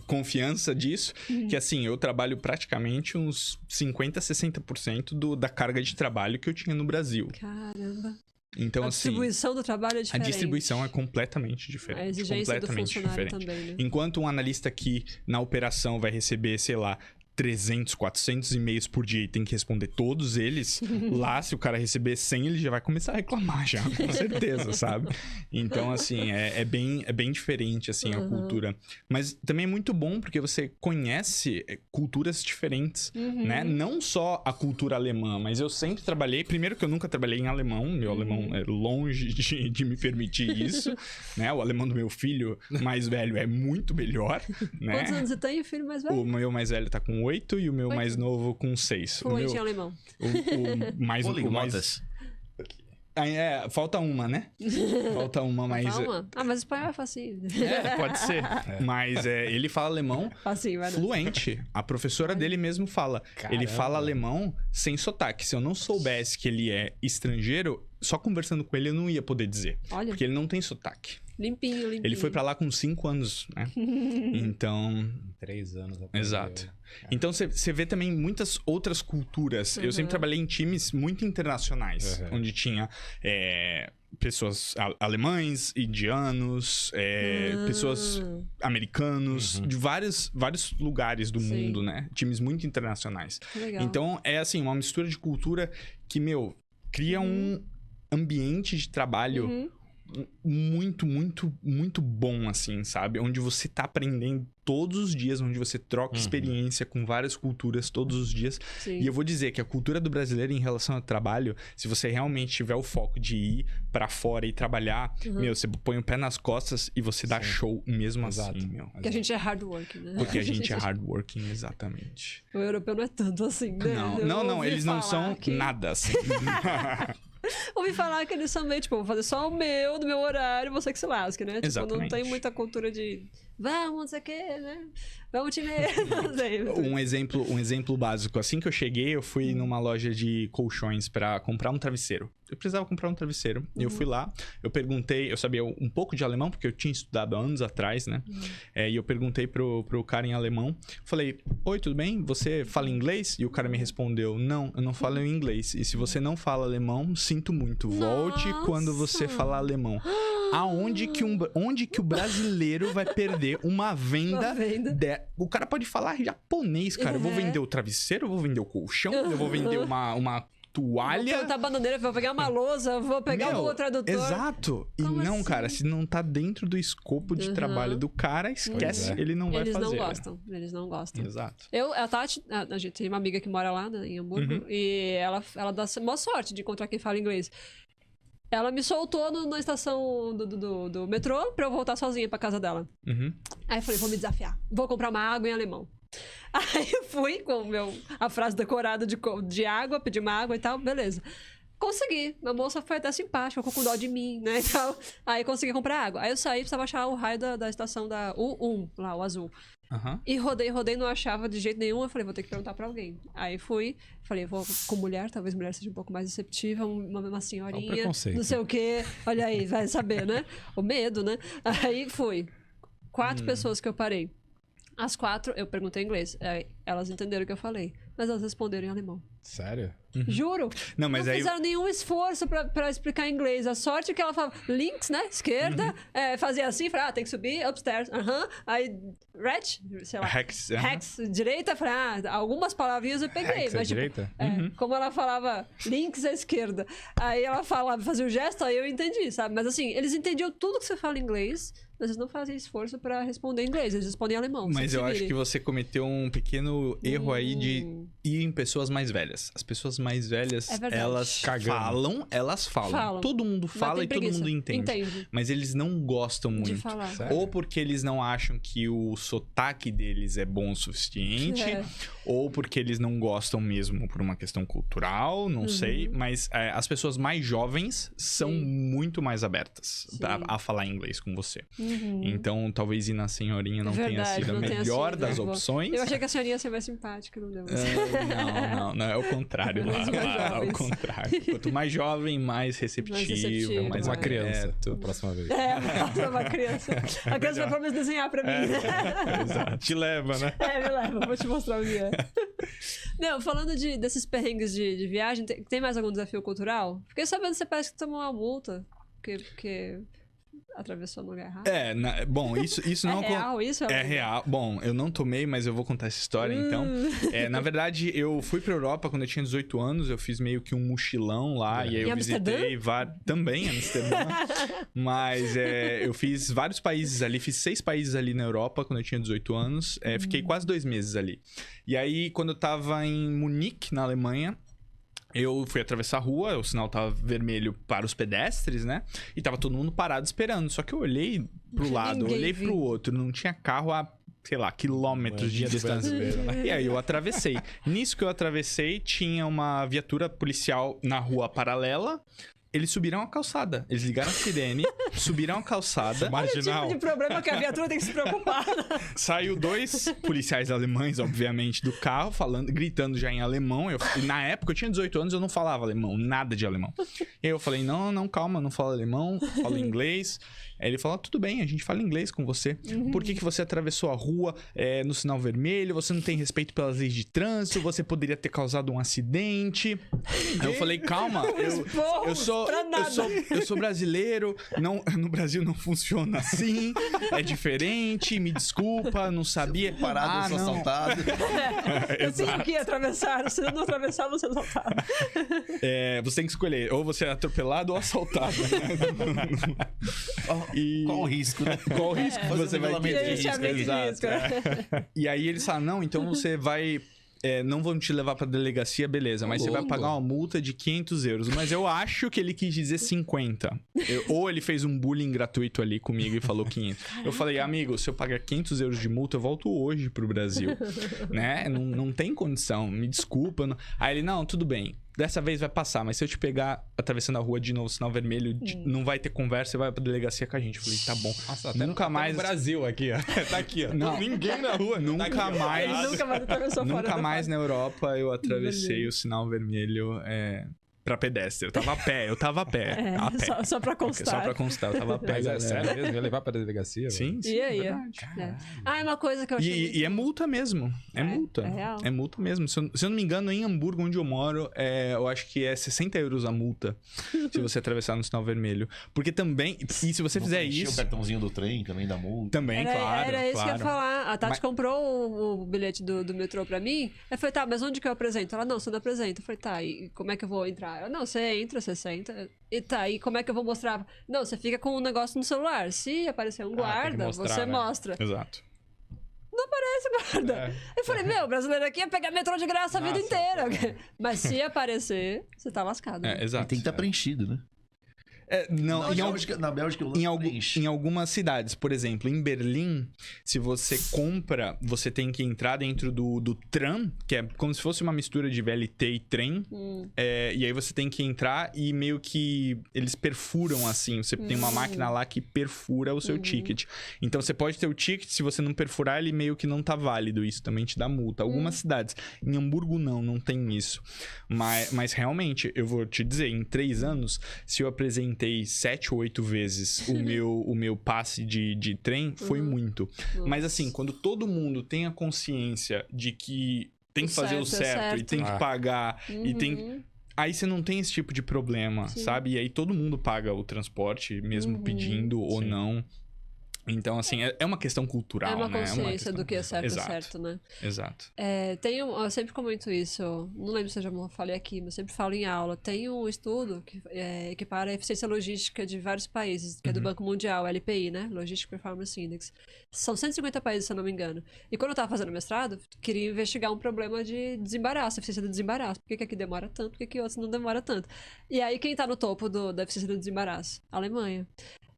confiança disso, que assim, eu trabalho praticamente uns 50%, 60% da carga de trabalho que eu tinha no Brasil. Caramba. Então, a distribuição do trabalho é diferente. A distribuição é completamente diferente. A exigência do funcionário também, né? Enquanto um analista aqui na operação vai receber, sei lá, 300, 400 e-mails por dia e tem que responder todos eles, lá, se o cara receber 100, ele já vai começar a reclamar já, com certeza, sabe? Então, assim, é bem diferente, assim, a cultura. Mas também é muito bom porque você conhece culturas diferentes, né? Não só a cultura alemã, mas eu sempre trabalhei... Primeiro que eu nunca trabalhei em alemão, meu alemão é longe de me permitir isso, né? O alemão do meu filho mais velho é muito melhor, né? Quantos anos você tem, filho mais velho? O meu mais velho tá com 8 e o meu mais novo com 6. Fluente em alemão. O mais... falta uma, né? Falta uma, mas... mas espanhol é facinho. Pode ser. Mas ele fala alemão fluente. A professora dele mesmo fala. Caramba. Ele fala alemão sem sotaque. Se eu não soubesse que ele é estrangeiro, só conversando com ele eu não ia poder dizer. Olha. Porque ele não tem sotaque. Limpinho. Ele foi pra lá com 5 anos, né? Então... 3 anos. Exato. Então, você vê também muitas outras culturas. Eu sempre trabalhei em times muito internacionais. Onde tinha pessoas alemães, indianos, pessoas americanos, de vários lugares do mundo, né? Times muito internacionais. Legal. Então, é assim, uma mistura de cultura que, cria um ambiente de trabalho muito, muito, muito bom, assim, sabe? Onde você tá aprendendo todos os dias, onde você troca experiência com várias culturas todos os dias. Sim. E eu vou dizer que a cultura do brasileiro em relação ao trabalho, se você realmente tiver o foco de ir pra fora e trabalhar, meu, você põe o pé nas costas e você dá show mesmo assim, meu. Porque a gente é hard work, né? Porque a gente é hardworking, exatamente. O europeu não é tanto assim, né? Não, eles não são nada assim. Ouvi falar que eles são meio, tipo, vou fazer só o meu, do meu horário, você que se lasque, né? Tipo, não Exatamente. tem muita cultura de vamos, não sei o que, né? Vamos te ver, não sei. Um exemplo básico. Assim que eu cheguei, eu fui numa loja de colchões pra comprar um travesseiro. Eu precisava comprar um travesseiro. Eu fui lá, eu perguntei, eu sabia um pouco de alemão, porque eu tinha estudado há anos atrás, né? E eu perguntei pro cara em alemão. Falei, oi, tudo bem? Você fala inglês? E o cara me respondeu, não, eu não falo inglês. E se você não fala alemão, sinto muito. Volte quando você falar alemão. Onde que o brasileiro vai perder uma venda? O cara pode falar japonês, cara. Eu vou vender o travesseiro, eu vou vender o colchão, eu vou vender uma toalha. Vou plantar bananeira, vou pegar uma lousa, vou pegar o tradutor. Exato. Como e não, assim? Cara, se não tá dentro do escopo de trabalho do cara, esquece, ele não vai fazer. Eles não gostam. Exato. A Tati, a gente tem uma amiga que mora lá, né, em Hamburgo, e ela dá maior sorte de encontrar quem fala inglês. Ela me soltou na estação do metrô pra eu voltar sozinha pra casa dela. Aí eu falei, vou me desafiar. Vou comprar uma água em alemão. Aí eu fui com a frase decorada de água, pedi uma água e tal, beleza. Consegui. A moça foi até simpática, ficou com dó de mim, né, e tal. Aí consegui comprar água. Aí eu saí, precisava achar o raio da estação da U1, lá, o azul. E rodei, não achava de jeito nenhum. Eu falei, vou ter que perguntar pra alguém. Aí fui, falei, vou com mulher, talvez mulher seja um pouco mais receptiva, uma senhorinha, não sei o quê. Olha aí, vai saber, né? O medo, né? Aí fui. 4 pessoas que eu parei. As 4, eu perguntei em inglês. Aí, elas entenderam o que eu falei, mas elas responderam em alemão. Sério? Juro. Não, mas não aí... fizeram nenhum esforço pra explicar em inglês. A sorte é que ela falava links, né? Esquerda. Fazia assim, falava, tem que subir, upstairs. Aí, right? Sei lá. Hex, direita. Falei, algumas palavrinhas eu peguei. Hex, mas, direita? Como ela falava links à esquerda. Aí ela falava, fazia o gesto, aí eu entendi, sabe? Mas assim, eles entendiam tudo que você fala em inglês, mas eles não fazem esforço pra responder em inglês. Eles respondem em alemão. Mas eu acho que você cometeu um pequeno erro aí de ir em pessoas mais velhas. As pessoas mais velhas, elas falam. Todo mundo fala e todo mundo entende. Mas eles não gostam muito. De falar. Ou porque eles não acham que o sotaque deles é bom o suficiente, ou porque eles não gostam mesmo por uma questão cultural, não sei. Mas as pessoas mais jovens são muito mais abertas a falar inglês com você. Então, talvez ir na senhorinha não tenha sido a melhor das opções. Eu achei que a senhorinha ia ser mais simpática, não deu. Não, é o contrário lá. É o contrário. Quanto mais jovem, mais receptivo, mais uma criança. Próxima vez. Uma criança. A criança vai pelo menos desenhar pra mim. Exato. Te leva, né? Me leva. Vou te mostrar o que é. Não, falando desses perrengues de viagem, tem mais algum desafio cultural? Fiquei sabendo que você parece que tomou uma multa. Porque atravessou no lugar errado. Bom, isso não... É real isso? É real. Bom, eu não tomei, mas eu vou contar essa história, então. Na verdade, eu fui pra Europa quando eu tinha 18 anos, eu fiz meio que um mochilão lá, e aí eu visitei também Amsterdã, mas eu fiz vários países ali, fiz 6 países ali na Europa quando eu tinha 18 anos, fiquei quase 2 meses ali. E aí, quando eu tava em Munique, na Alemanha, eu fui atravessar a rua, o sinal tava vermelho para os pedestres, né? E tava todo mundo parado esperando. Só que eu olhei pro lado, olhei pro outro, não tinha carro a, sei lá, quilômetros de distância. E aí eu atravessei. Nisso que eu atravessei, tinha uma viatura policial na rua paralela. Eles subiram a calçada. Eles ligaram a sirene, subiram a calçada. Marginal. Olha o tipo de problema que a viatura tem que se preocupar. Saiu 2 policiais alemães, obviamente, do carro, gritando já em alemão. E na época, eu tinha 18 anos, eu não falava alemão, nada de alemão. E aí eu falei, não, calma, não falo alemão, falo inglês. Aí ele falou, tudo bem, a gente fala inglês com você. Por que você atravessou a rua no sinal vermelho? Você não tem respeito pelas leis de trânsito? Você poderia ter causado um acidente? Aí eu falei, calma, eu sou brasileiro, não, no Brasil não funciona assim, é diferente, me desculpa, não sabia. Parado, eu sou assaltado. Eu tenho que atravessar, se eu não atravessar, você é assaltado. Você tem que escolher, ou você é atropelado ou assaltado. Qual o risco, né? Qual o risco que você vai ter? Exato. E aí eles falam, não, então você vai... não vão te levar pra delegacia, beleza, mas você vai pagar uma multa de 500 euros. Mas eu acho que ele quis dizer 50. Ou ele fez um bullying gratuito ali comigo e falou 500. Eu falei, amigo, se eu pagar 500 euros de multa, eu volto hoje pro Brasil. Né? Não tem condição, me desculpa. Não... Aí ele, não, tudo bem. Dessa vez vai passar, mas se eu te pegar atravessando a rua de novo, sinal vermelho, não vai ter conversa, você vai pra delegacia com a gente. Eu falei, tá bom. Nossa, até nunca mais. no Brasil aqui, ó. Tá aqui, ó. Não, ninguém na rua, nunca mais. Ele nunca mais atravessou fora Nunca da mais na Europa eu atravessei o sinal vermelho pra pedestre. Eu tava a pé. A pé. Só pra constar. Só pra constar, eu tava a pé. Mas é galera. sério mesmo? Ia levar pra delegacia? Sim, mano? sim. E aí? verdade. É uma coisa que eu achei. E é multa mesmo. É multa. É real. É multa mesmo. Se eu não me engano, em Hamburgo, onde eu moro, eu acho que é 60 euros a multa se você atravessar no sinal vermelho. Porque também. E se você fizer Encher isso. o cartãozinho do trem também da multa. Também, claro. Era isso que eu ia claro. falar. A Tati comprou o bilhete do metrô pra mim. Eu falei, tá, mas onde que eu apresento? Ela, não, você não apresenta. Eu falei, tá, e como é que eu vou entrar? Ela, não, você entra, você senta. E tá, e como é que eu vou mostrar? Não, você fica com um negócio no celular. Se aparecer um tem que guarda, mostrar, você né? mostra. Exato. Esse guarda. Eu falei, meu, o brasileiro aqui ia pegar metrô de graça a vida Nossa, inteira. Mas se aparecer, você tá lascado. né? Exato. E tem que estar preenchido, né? Não, Na Bélgica eu em algumas cidades, por exemplo, em Berlim, se você compra, você tem que entrar dentro do tram, que é como se fosse uma mistura de VLT e trem. E aí você tem que entrar e meio que eles perfuram assim. Você tem uma máquina lá que perfura o seu ticket. Então você pode ter o ticket, se você não perfurar, ele meio que não tá válido. Isso também te dá multa. Algumas cidades. Em Hamburgo não tem isso. Mas realmente, eu vou te dizer, em 3 anos, se eu apresentei 7 ou 8 vezes o meu passe de trem, foi muito. Mas assim, quando todo mundo tem a consciência de que tem que fazer o certo e tem que pagar e tem... Aí você não tem esse tipo de problema, sabe? E aí todo mundo paga o transporte, mesmo pedindo ou não. Então, assim, é uma questão cultural, né? É uma consciência questão... do que é certo, Exato. é certo, né? Exato. Eu sempre comento isso, não lembro se eu já falei aqui, mas sempre falo em aula. Tem um estudo que equipara a eficiência logística de vários países, que é do Banco Mundial, LPI, né? Logistic Performance Index. São 150 países, se eu não me engano. E quando eu tava fazendo mestrado, queria investigar um problema de desembaraço, eficiência do desembaraço. Por que aqui demora tanto, por que outros não demora tanto? E aí, quem tá no topo da eficiência do desembaraço? A Alemanha.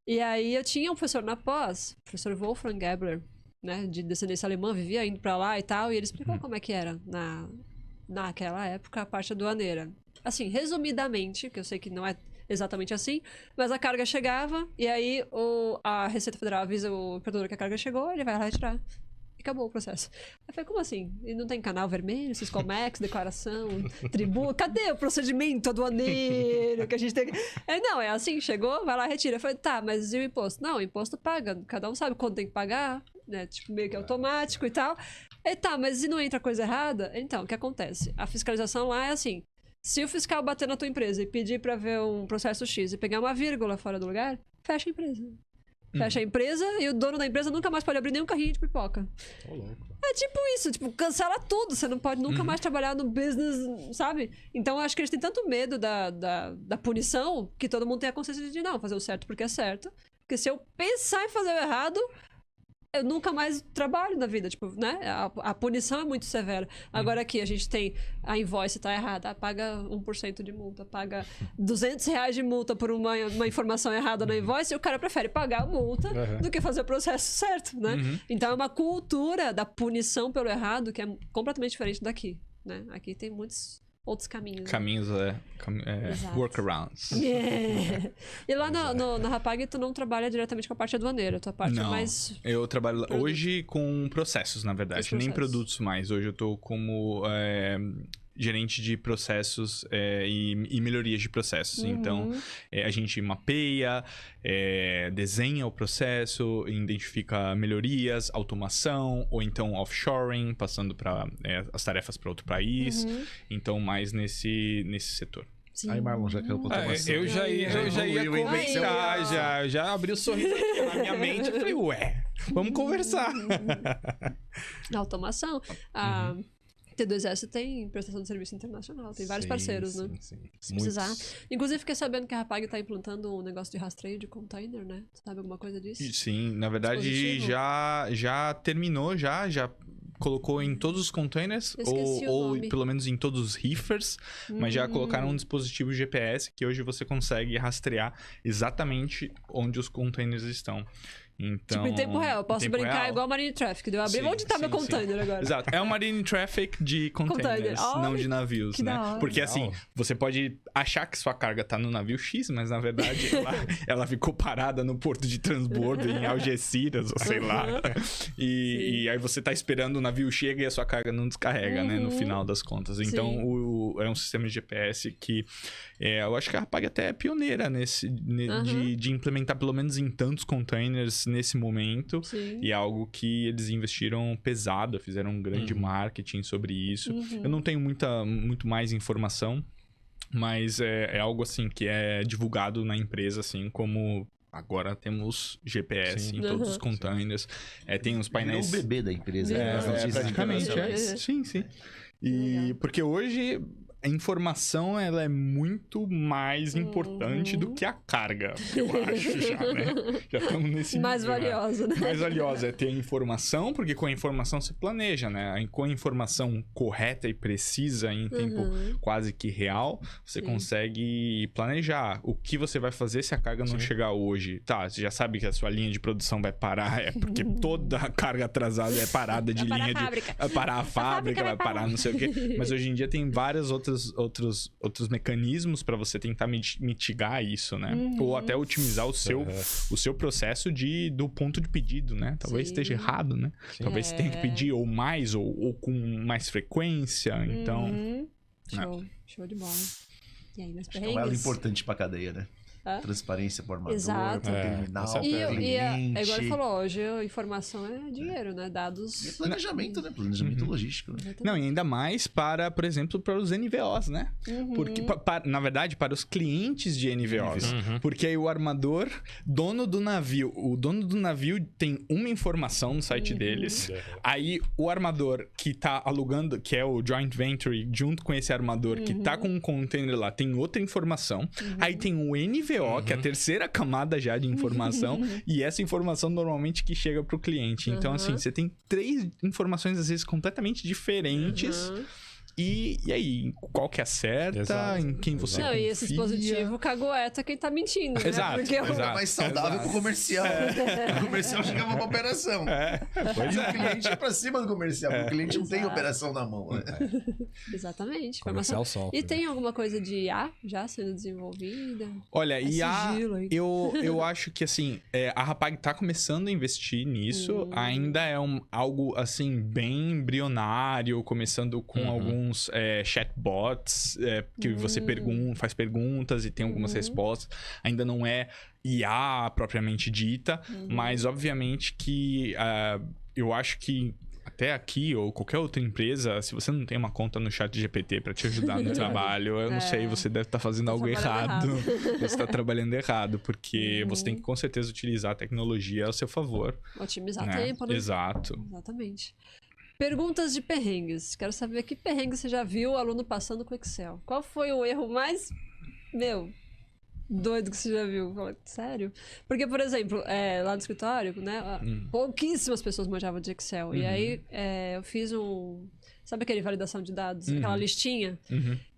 E aí eu tinha um professor na pós, o professor Wolfgang Gebler, né, de descendência alemã, vivia indo pra lá e tal, e ele explicou como é que era naquela época a parte aduaneira. Assim, resumidamente, que eu sei que não é exatamente assim, mas a carga chegava, e aí a Receita Federal avisa o operador que a carga chegou, ele vai lá retirar. E acabou o processo. Eu falei, como assim? E não tem canal vermelho, Siscomex, declaração, tributo? Cadê o procedimento aduaneiro que a gente tem que... Não, é assim, chegou, vai lá, retira. Eu falei, tá, mas e o imposto? Não, o imposto paga, cada um sabe quando tem que pagar, né? Tipo, meio que automático e tal. E tá, mas e não entra coisa errada? Então, o que acontece? A fiscalização lá é assim, se o fiscal bater na tua empresa e pedir pra ver um processo X e pegar uma vírgula fora do lugar, fecha a empresa. Fecha a empresa e o dono da empresa nunca mais pode abrir nenhum carrinho de pipoca. Ô, louco. É tipo isso, tipo, cancela tudo. Você não pode nunca mais trabalhar no business, sabe? Então eu acho que eles têm tanto medo da punição que todo mundo tem a consciência de não, fazer o certo porque é certo. Porque se eu pensar em fazer o errado, eu nunca mais trabalho na vida, tipo, né? A punição é muito severa. Agora aqui a gente tem a invoice tá errada, paga 1% de multa, paga R$200 de multa por uma informação errada na invoice, e o cara prefere pagar a multa do que fazer o processo certo, né? Então é uma cultura da punição pelo errado que é completamente diferente daqui, né? Aqui tem muitos outros caminhos. Caminhos, Exato. workarounds. E lá na Rapag, tu não trabalha diretamente com a parte aduaneira, a tua parte é Não, mais... eu trabalho hoje com processos, na verdade, Os nem processos. produtos mais. Hoje eu tô como gerente de processos e melhorias de processos. Então, a gente mapeia, desenha o processo, identifica melhorias, automação, ou então offshoring, passando para as tarefas para outro país. Então, mais nesse setor. Sim. Aí, Marlon, já quer o automação. Eu já ia evoluiu, comentar, já abri o sorriso aqui na minha mente e falei, ué, vamos conversar. Na automação. A T2S tem prestação de serviço internacional, tem vários parceiros, né? Sim. Se precisar. Inclusive, fiquei sabendo que a Hapag tá implantando um negócio de rastreio de container, né? Você sabe alguma coisa disso? Sim, na verdade Dispositivo? já terminou, já colocou em todos os containers, Eu esqueci o ou nome. pelo menos em todos os reefers, mas já colocaram um dispositivo GPS que hoje você consegue rastrear exatamente onde os containers estão. Então, Tipo, em tempo real. Eu posso em tempo brincar real. igual Marine Traffic. Eu abri, Sim, onde tá meu sim, sim. container agora? Exato. É o marine traffic de containers, Container. não Ai, de navios, que né? da hora. Porque assim, Legal. você pode achar que sua carga tá no navio X, mas na verdade ela ficou parada no porto de transbordo em Algeciras, ou sei lá. E aí você tá esperando o navio chega e a sua carga não descarrega, né? No final das contas. Então, é um sistema de GPS que eu acho que a Hapag até é pioneira de implementar pelo menos em tantos containers nesse momento. Sim. E é algo que eles investiram pesado, fizeram um grande marketing sobre isso. Eu não tenho muito mais informação, mas é algo assim que é divulgado na empresa, assim, como agora temos GPS em todos os containers. Tem uns Virou painéis... o bebê da empresa. É, né? As notícias praticamente, internacionais. Sim. E porque hoje a informação ela é muito mais importante do que a carga, eu acho já, né? Já estamos nesse Mais nível, né? valiosa, né? Mais valiosa é ter informação, porque com a informação se planeja, né? Com a informação correta e precisa em tempo quase que real, você consegue planejar o que você vai fazer se a carga não chegar hoje. Tá, você já sabe que a sua linha de produção vai parar, é porque toda a carga atrasada é parada de linha de... Vai parar a fábrica, vai parar não sei o quê. Mas hoje em dia tem vários outros mecanismos para você tentar mitigar isso, né? Ou até otimizar o seu processo do ponto de pedido, né? Talvez esteja errado, né? Talvez você tenha que pedir ou mais, ou com mais frequência, então... Show de bola. E aí, nas Acho que é um elo perrengues? importante pra cadeia, né? Transparência pro armador, Exato. pro terminal, essa é pro E cliente. é igual ele falou, hoje a informação é dinheiro, né? E Dados... planejamento, né? Planejamento logístico. Né? Não, e ainda mais por exemplo, para os NVOs, né? Porque, na verdade, para os clientes de NVOs. Porque aí o armador, o dono do navio tem uma informação no site deles. Aí o armador que tá alugando, que é o joint venture, junto com esse armador que tá com um container lá, tem outra informação. Aí tem o NVO, que é a terceira camada já de informação. E essa informação normalmente que chega pro cliente. Então, assim, você tem 3 informações, às vezes, completamente diferentes. E aí, qual que acerta, Exato. em quem você Não, confia. e esse dispositivo cagueta quem tá mentindo, né? Exato, Porque exato. É mais saudável pro comercial. O comercial chegava pra operação. E o cliente é pra cima do comercial. O cliente não tem operação na mão. Né? Exatamente. Comercial Informação. sofre, E tem alguma coisa de IA já sendo desenvolvida? Olha, IA, sigilo aí. eu acho que, assim, a Hapag tá começando a investir nisso. Ainda é algo, assim, bem embrionário, começando com alguns chatbots que você faz perguntas e tem algumas respostas. Ainda não é IA propriamente dita, mas, obviamente, que eu acho que até aqui ou qualquer outra empresa, se você não tem uma conta no ChatGPT para te ajudar no trabalho, eu não sei, você deve estar fazendo algo errado. Você está trabalhando errado, porque você tem que com certeza utilizar a tecnologia ao seu favor. Otimizar né? tempo, né? Exato. Exatamente. Perguntas de perrengues. Quero saber que perrengue você já viu o aluno passando com Excel. Qual foi o erro mais, doido que você já viu? Fala, sério? Porque, por exemplo, lá no escritório, né? Pouquíssimas pessoas manjavam de Excel. E aí, eu fiz sabe aquele validação de dados? Aquela listinha?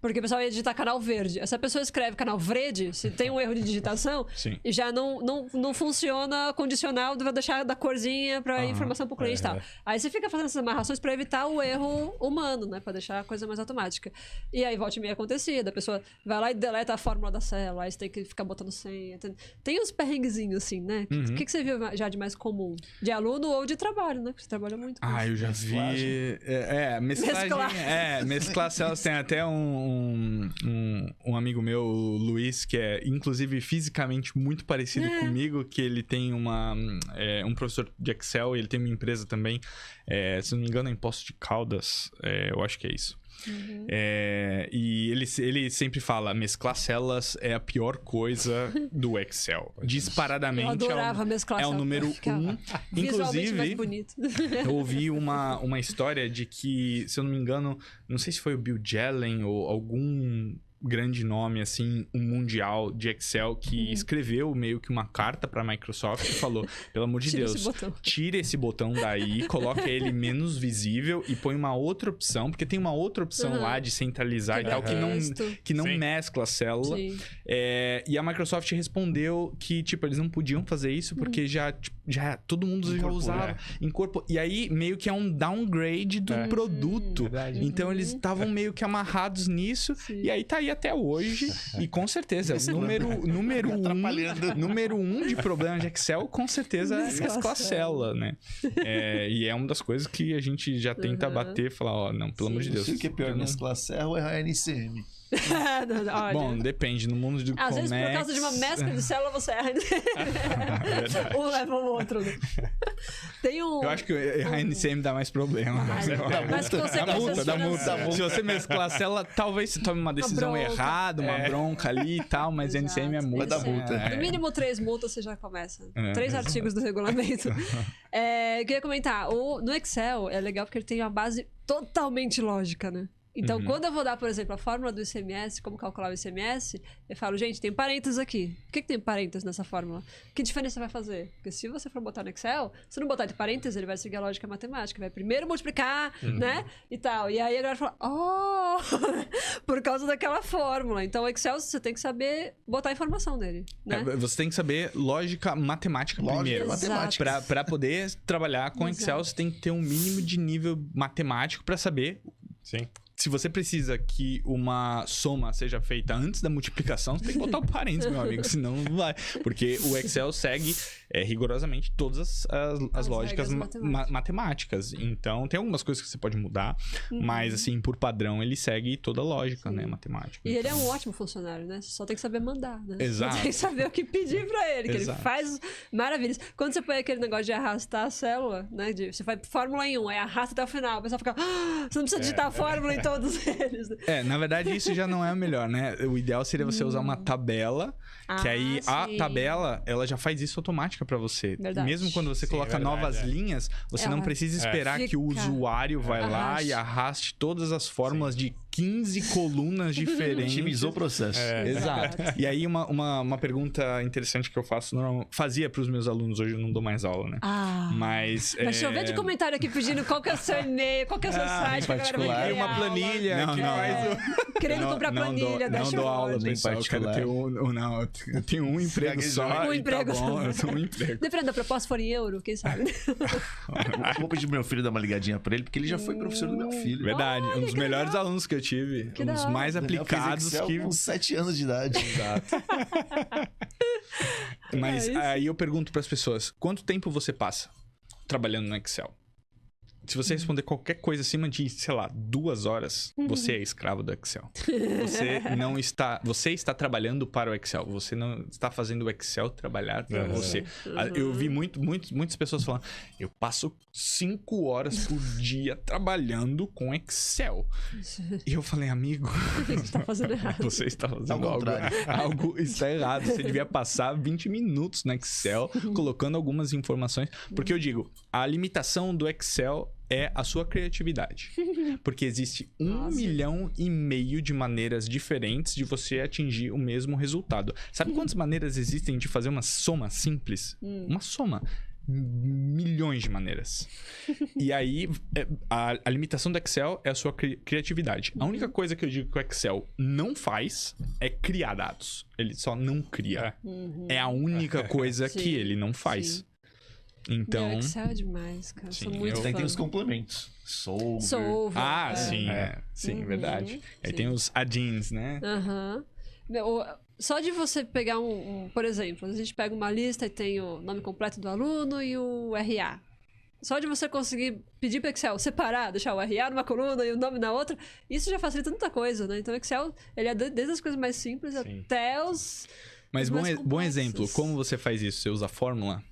Porque o pessoal ia digitar canal verde. Essa pessoa escreve canal verde, se tem um erro de digitação, Sim. e já não funciona condicional, vai deixar da corzinha pra informação pro cliente e tal. Aí você fica fazendo essas amarrações pra evitar o erro humano, né? Pra deixar a coisa mais automática. E aí, volta e meia acontecia. A pessoa vai lá e deleta a fórmula da célula, aí você tem que ficar botando senha. Tem uns perrenguezinhos assim, né? O que você viu já de mais comum? De aluno ou de trabalho, né? Porque você trabalha muito com isso. Eu já vi. Mesclar células. Tem até um amigo meu, o Luiz, que é inclusive fisicamente muito parecido comigo, que ele tem um professor de Excel, e ele tem uma empresa também, se não me engano, é em Poços de Caldas, eu acho que é isso. E ele sempre fala, mesclar células é a pior coisa do Excel. Disparadamente Eu adorava mesclar é o células, número ficava 1. visualmente mais Inclusive, bonito. eu ouvi uma história de que, se eu não me engano, não sei se foi o Bill Jelen ou algum grande nome, assim, um mundial de Excel que escreveu meio que uma carta pra Microsoft e falou, pelo amor de Tira Deus, esse botão. tira esse botão daí, coloca ele menos visível e põe uma outra opção, porque tem uma outra opção lá de centralizar e tal, que não Sim. mescla a célula. Sim. E a Microsoft respondeu que, tipo, eles não podiam fazer isso porque já todo mundo já Incorporou, usava. E aí, meio que é um downgrade do produto. Verdade. Então, eles estavam meio que amarrados nisso. Sim. E aí, tá aí até hoje. E com certeza, número um de problema de Excel, com certeza, é mesclar célula, né? E é uma das coisas que a gente já tenta bater. Falar, ó, não, pelo amor de Deus. Não sei o que é pior, não- mesclar célula ou errar NCM. Olha, Bom, depende. No mundo do às vezes, por Comex- causa de uma mescla de célula, você erra. Um leva o outro. Né? Tem um... Eu acho que a NCM dá mais problema. Mas Da consequências multa, da multa. financeiras. Se você mesclar a célula, talvez você tome uma decisão bronca. errada, uma bronca ali e tal, mas Exato. NCM é multa. Vai dar multa. No mínimo 3 multas você já começa. É, 3 exato. artigos do regulamento. Eu queria comentar, no Excel é legal porque ele tem uma base totalmente lógica, né? Então, quando eu vou dar, por exemplo, a fórmula do ICMS, como calcular o ICMS, eu falo, gente, tem parênteses aqui. Por que tem parênteses nessa fórmula? Que diferença vai fazer? Porque se você for botar no Excel, se não botar de parênteses, ele vai seguir a lógica matemática. Vai primeiro multiplicar, né? E tal. E aí a galera fala, por causa daquela fórmula. Então, o Excel, você tem que saber botar a informação nele, né? Você tem que saber lógica matemática primeiro. matemática. Pra poder trabalhar com Excel, Exato. você tem que ter um mínimo de nível matemático pra saber. Sim. Se você precisa que uma soma seja feita antes da multiplicação, você tem que botar o parênteses, meu amigo, senão não vai. Porque o Excel segue rigorosamente todas as lógicas regras matemáticas. Então, tem algumas coisas que você pode mudar, mas, assim, por padrão, ele segue toda a lógica, né, matemática. E ele é um ótimo funcionário, né? Você só tem que saber mandar, né? Exato. Você tem que saber o que pedir pra ele, que Exato. ele faz maravilhas. Quando você põe aquele negócio de arrastar a célula, né? Você faz fórmula em 1, aí arrasta até o final. O pessoal fica, você não precisa digitar a fórmula em todos eles. Na verdade, isso já não é o melhor, né? O ideal seria você usar uma tabela, que aí a sim. tabela, ela já faz isso automática pra você. Verdade. Mesmo quando você Sim, coloca é verdade, novas é. linhas, você Ela não precisa esperar que o fica- usuário vai lá arraste. e arraste todas as fórmulas de 15 colunas diferentes. Otimizou o processo. Exato. E aí, uma pergunta interessante que eu faço, fazia pros meus alunos, hoje eu não dou mais aula, né? Mas... Vai chover de comentário aqui pedindo qual que é o seu e-mail, qual que é o seu site, que a galera vai particular. querer uma aula. planilha Não, que não, faz o... Querendo comprar planilha da não dou aula, Nem pessoal. Eu quero particular. ter não, eu tenho um emprego só Um e emprego tá bom, só. eu tenho um emprego. Dependendo da proposta, for em euro, quem sabe? Vou pedir pro meu filho dar uma ligadinha pra ele, porque ele já foi professor do meu filho. Verdade, um dos que melhores legal. alunos que eu tive. Que Um da dos hora. mais Daniel fez aplicados Excel que... com 7 anos de idade. Exato. Mas É isso. aí eu pergunto pras pessoas, quanto tempo você passa trabalhando no Excel? Se você responder qualquer coisa acima de, sei lá, 2 horas, você é escravo do Excel. Você está trabalhando para o Excel. Você não está fazendo o Excel trabalhar para você. Eu vi muitas pessoas falando, eu passo 5 horas por dia trabalhando com Excel. E eu falei, amigo, Você tá fazendo errado. você está fazendo Ao contrário. algo está errado. Você devia passar 20 minutos no Excel colocando algumas informações. Porque eu digo, a limitação do Excel é a sua criatividade. Porque existe 1,5 milhão de maneiras diferentes de você atingir o mesmo resultado. Sabe quantas maneiras existem de fazer uma soma simples? Uma soma. Milhões de maneiras. E aí, a limitação do Excel é a sua criatividade. A única coisa que eu digo que o Excel não faz é criar dados. Ele só não cria. É a única coisa Sim, que ele não faz. sim. Então... Meu, Excel é demais, cara. Sim, Sou muito Tem, fã. tem os complementos. Solver. Solver. sim, Uhum, verdade. Aí sim. tem os add-ins, né? Aham. Meu, só de você pegar por exemplo, a gente pega uma lista e tem o nome completo do aluno e o RA. Só de você conseguir pedir para Excel separar, deixar o RA numa coluna e o nome na outra, isso já facilita muita coisa, né? Então o Excel, ele é desde as coisas mais simples até os Mas mais bom complexos. exemplo, como você faz isso? Você usa a fórmula?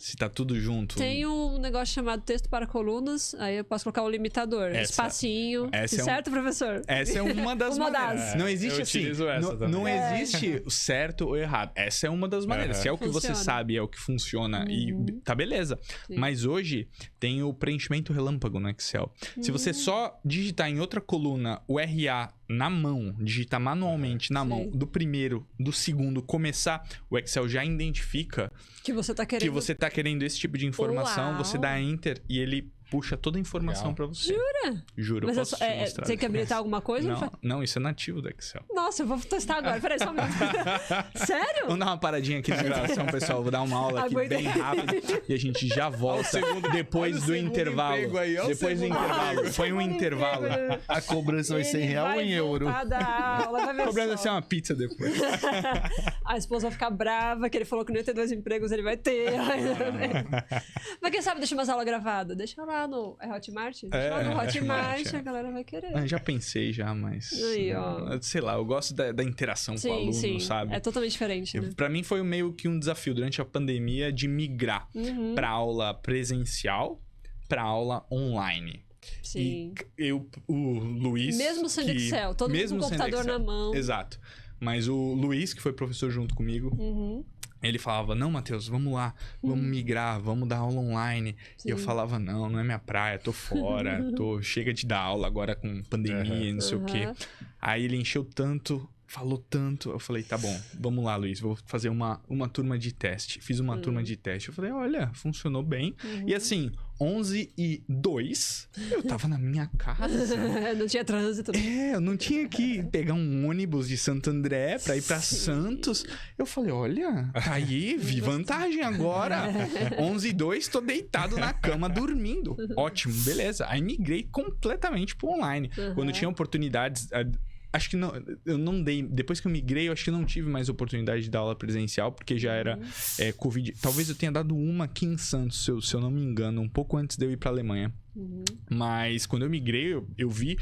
Se tá tudo junto. Tem um negócio chamado texto para colunas, aí eu posso colocar o limitador, espacinho. Certo, professor? Essa é uma das maneiras. Não existe eu assim. utilizo essa também. Não existe o certo ou errado. Essa é uma das maneiras. Se é o que você sabe, é o que funciona e tá beleza. Sim. Mas hoje tem o preenchimento relâmpago no Excel. Se você só digitar em outra coluna o RA na mão, digitar manualmente na mão, do primeiro, do segundo, começar, o Excel já identifica que você tá querendo esse tipo de informação, Uau. você dá Enter e ele puxa toda a informação pra você. Jura? Juro, Mas eu posso te mostrar. tem que habilitar alguma coisa? Não, isso é nativo do Excel. Nossa, eu vou testar agora. Peraí, só um minuto. Sério? Vamos dar uma paradinha aqui de gravação, pessoal. Vou dar uma aula aqui bem rápida e a gente já volta depois do intervalo. Aí, depois do intervalo. Foi um intervalo. A cobrança vai ser em real ou em euro? A cobrança vai ser uma pizza depois. A esposa vai ficar brava, que ele falou que não ia ter 2 empregos, ele vai ter. Mas quem sabe deixa umas aulas gravadas. Deixa lá no Hotmart. Deixa lá no Hotmart, a galera vai querer. Já pensei mas... Aí, ó. Sei lá, eu gosto da interação com o aluno, sabe? É totalmente diferente, né? Pra mim foi meio que um desafio durante a pandemia de migrar pra aula presencial pra aula online. Sim. E o Luiz... Mesmo sendo Excel, todo mundo com o computador na mão. Exato. Mas o Luiz, que foi professor junto comigo... Ele falava, não, Matheus, vamos lá, vamos migrar, vamos dar aula online. Sim. E eu falava, não é minha praia, tô fora, chega de dar aula agora com pandemia, não sei o quê. Aí ele encheu tanto, falou tanto, eu falei, tá bom, vamos lá, Luiz, vou fazer uma turma de teste. Fiz uma turma de teste, eu falei, olha, funcionou bem. E assim, 11h02, eu tava na minha casa. Não tinha trânsito. Eu não tinha que pegar um ônibus de Santo André pra ir pra Santos. Eu falei, olha, tá aí, vi vantagem agora. 11h02, tô deitado na cama dormindo. Ótimo, beleza. Aí migrei completamente pro online. Quando tinha oportunidades... Acho que não, eu não dei... Depois que eu migrei, eu acho que não tive mais oportunidade de dar aula presencial, porque já era Covid. Talvez eu tenha dado uma aqui em Santos, se eu não me engano, um pouco antes de eu ir pra Alemanha. Mas quando eu migrei, eu vi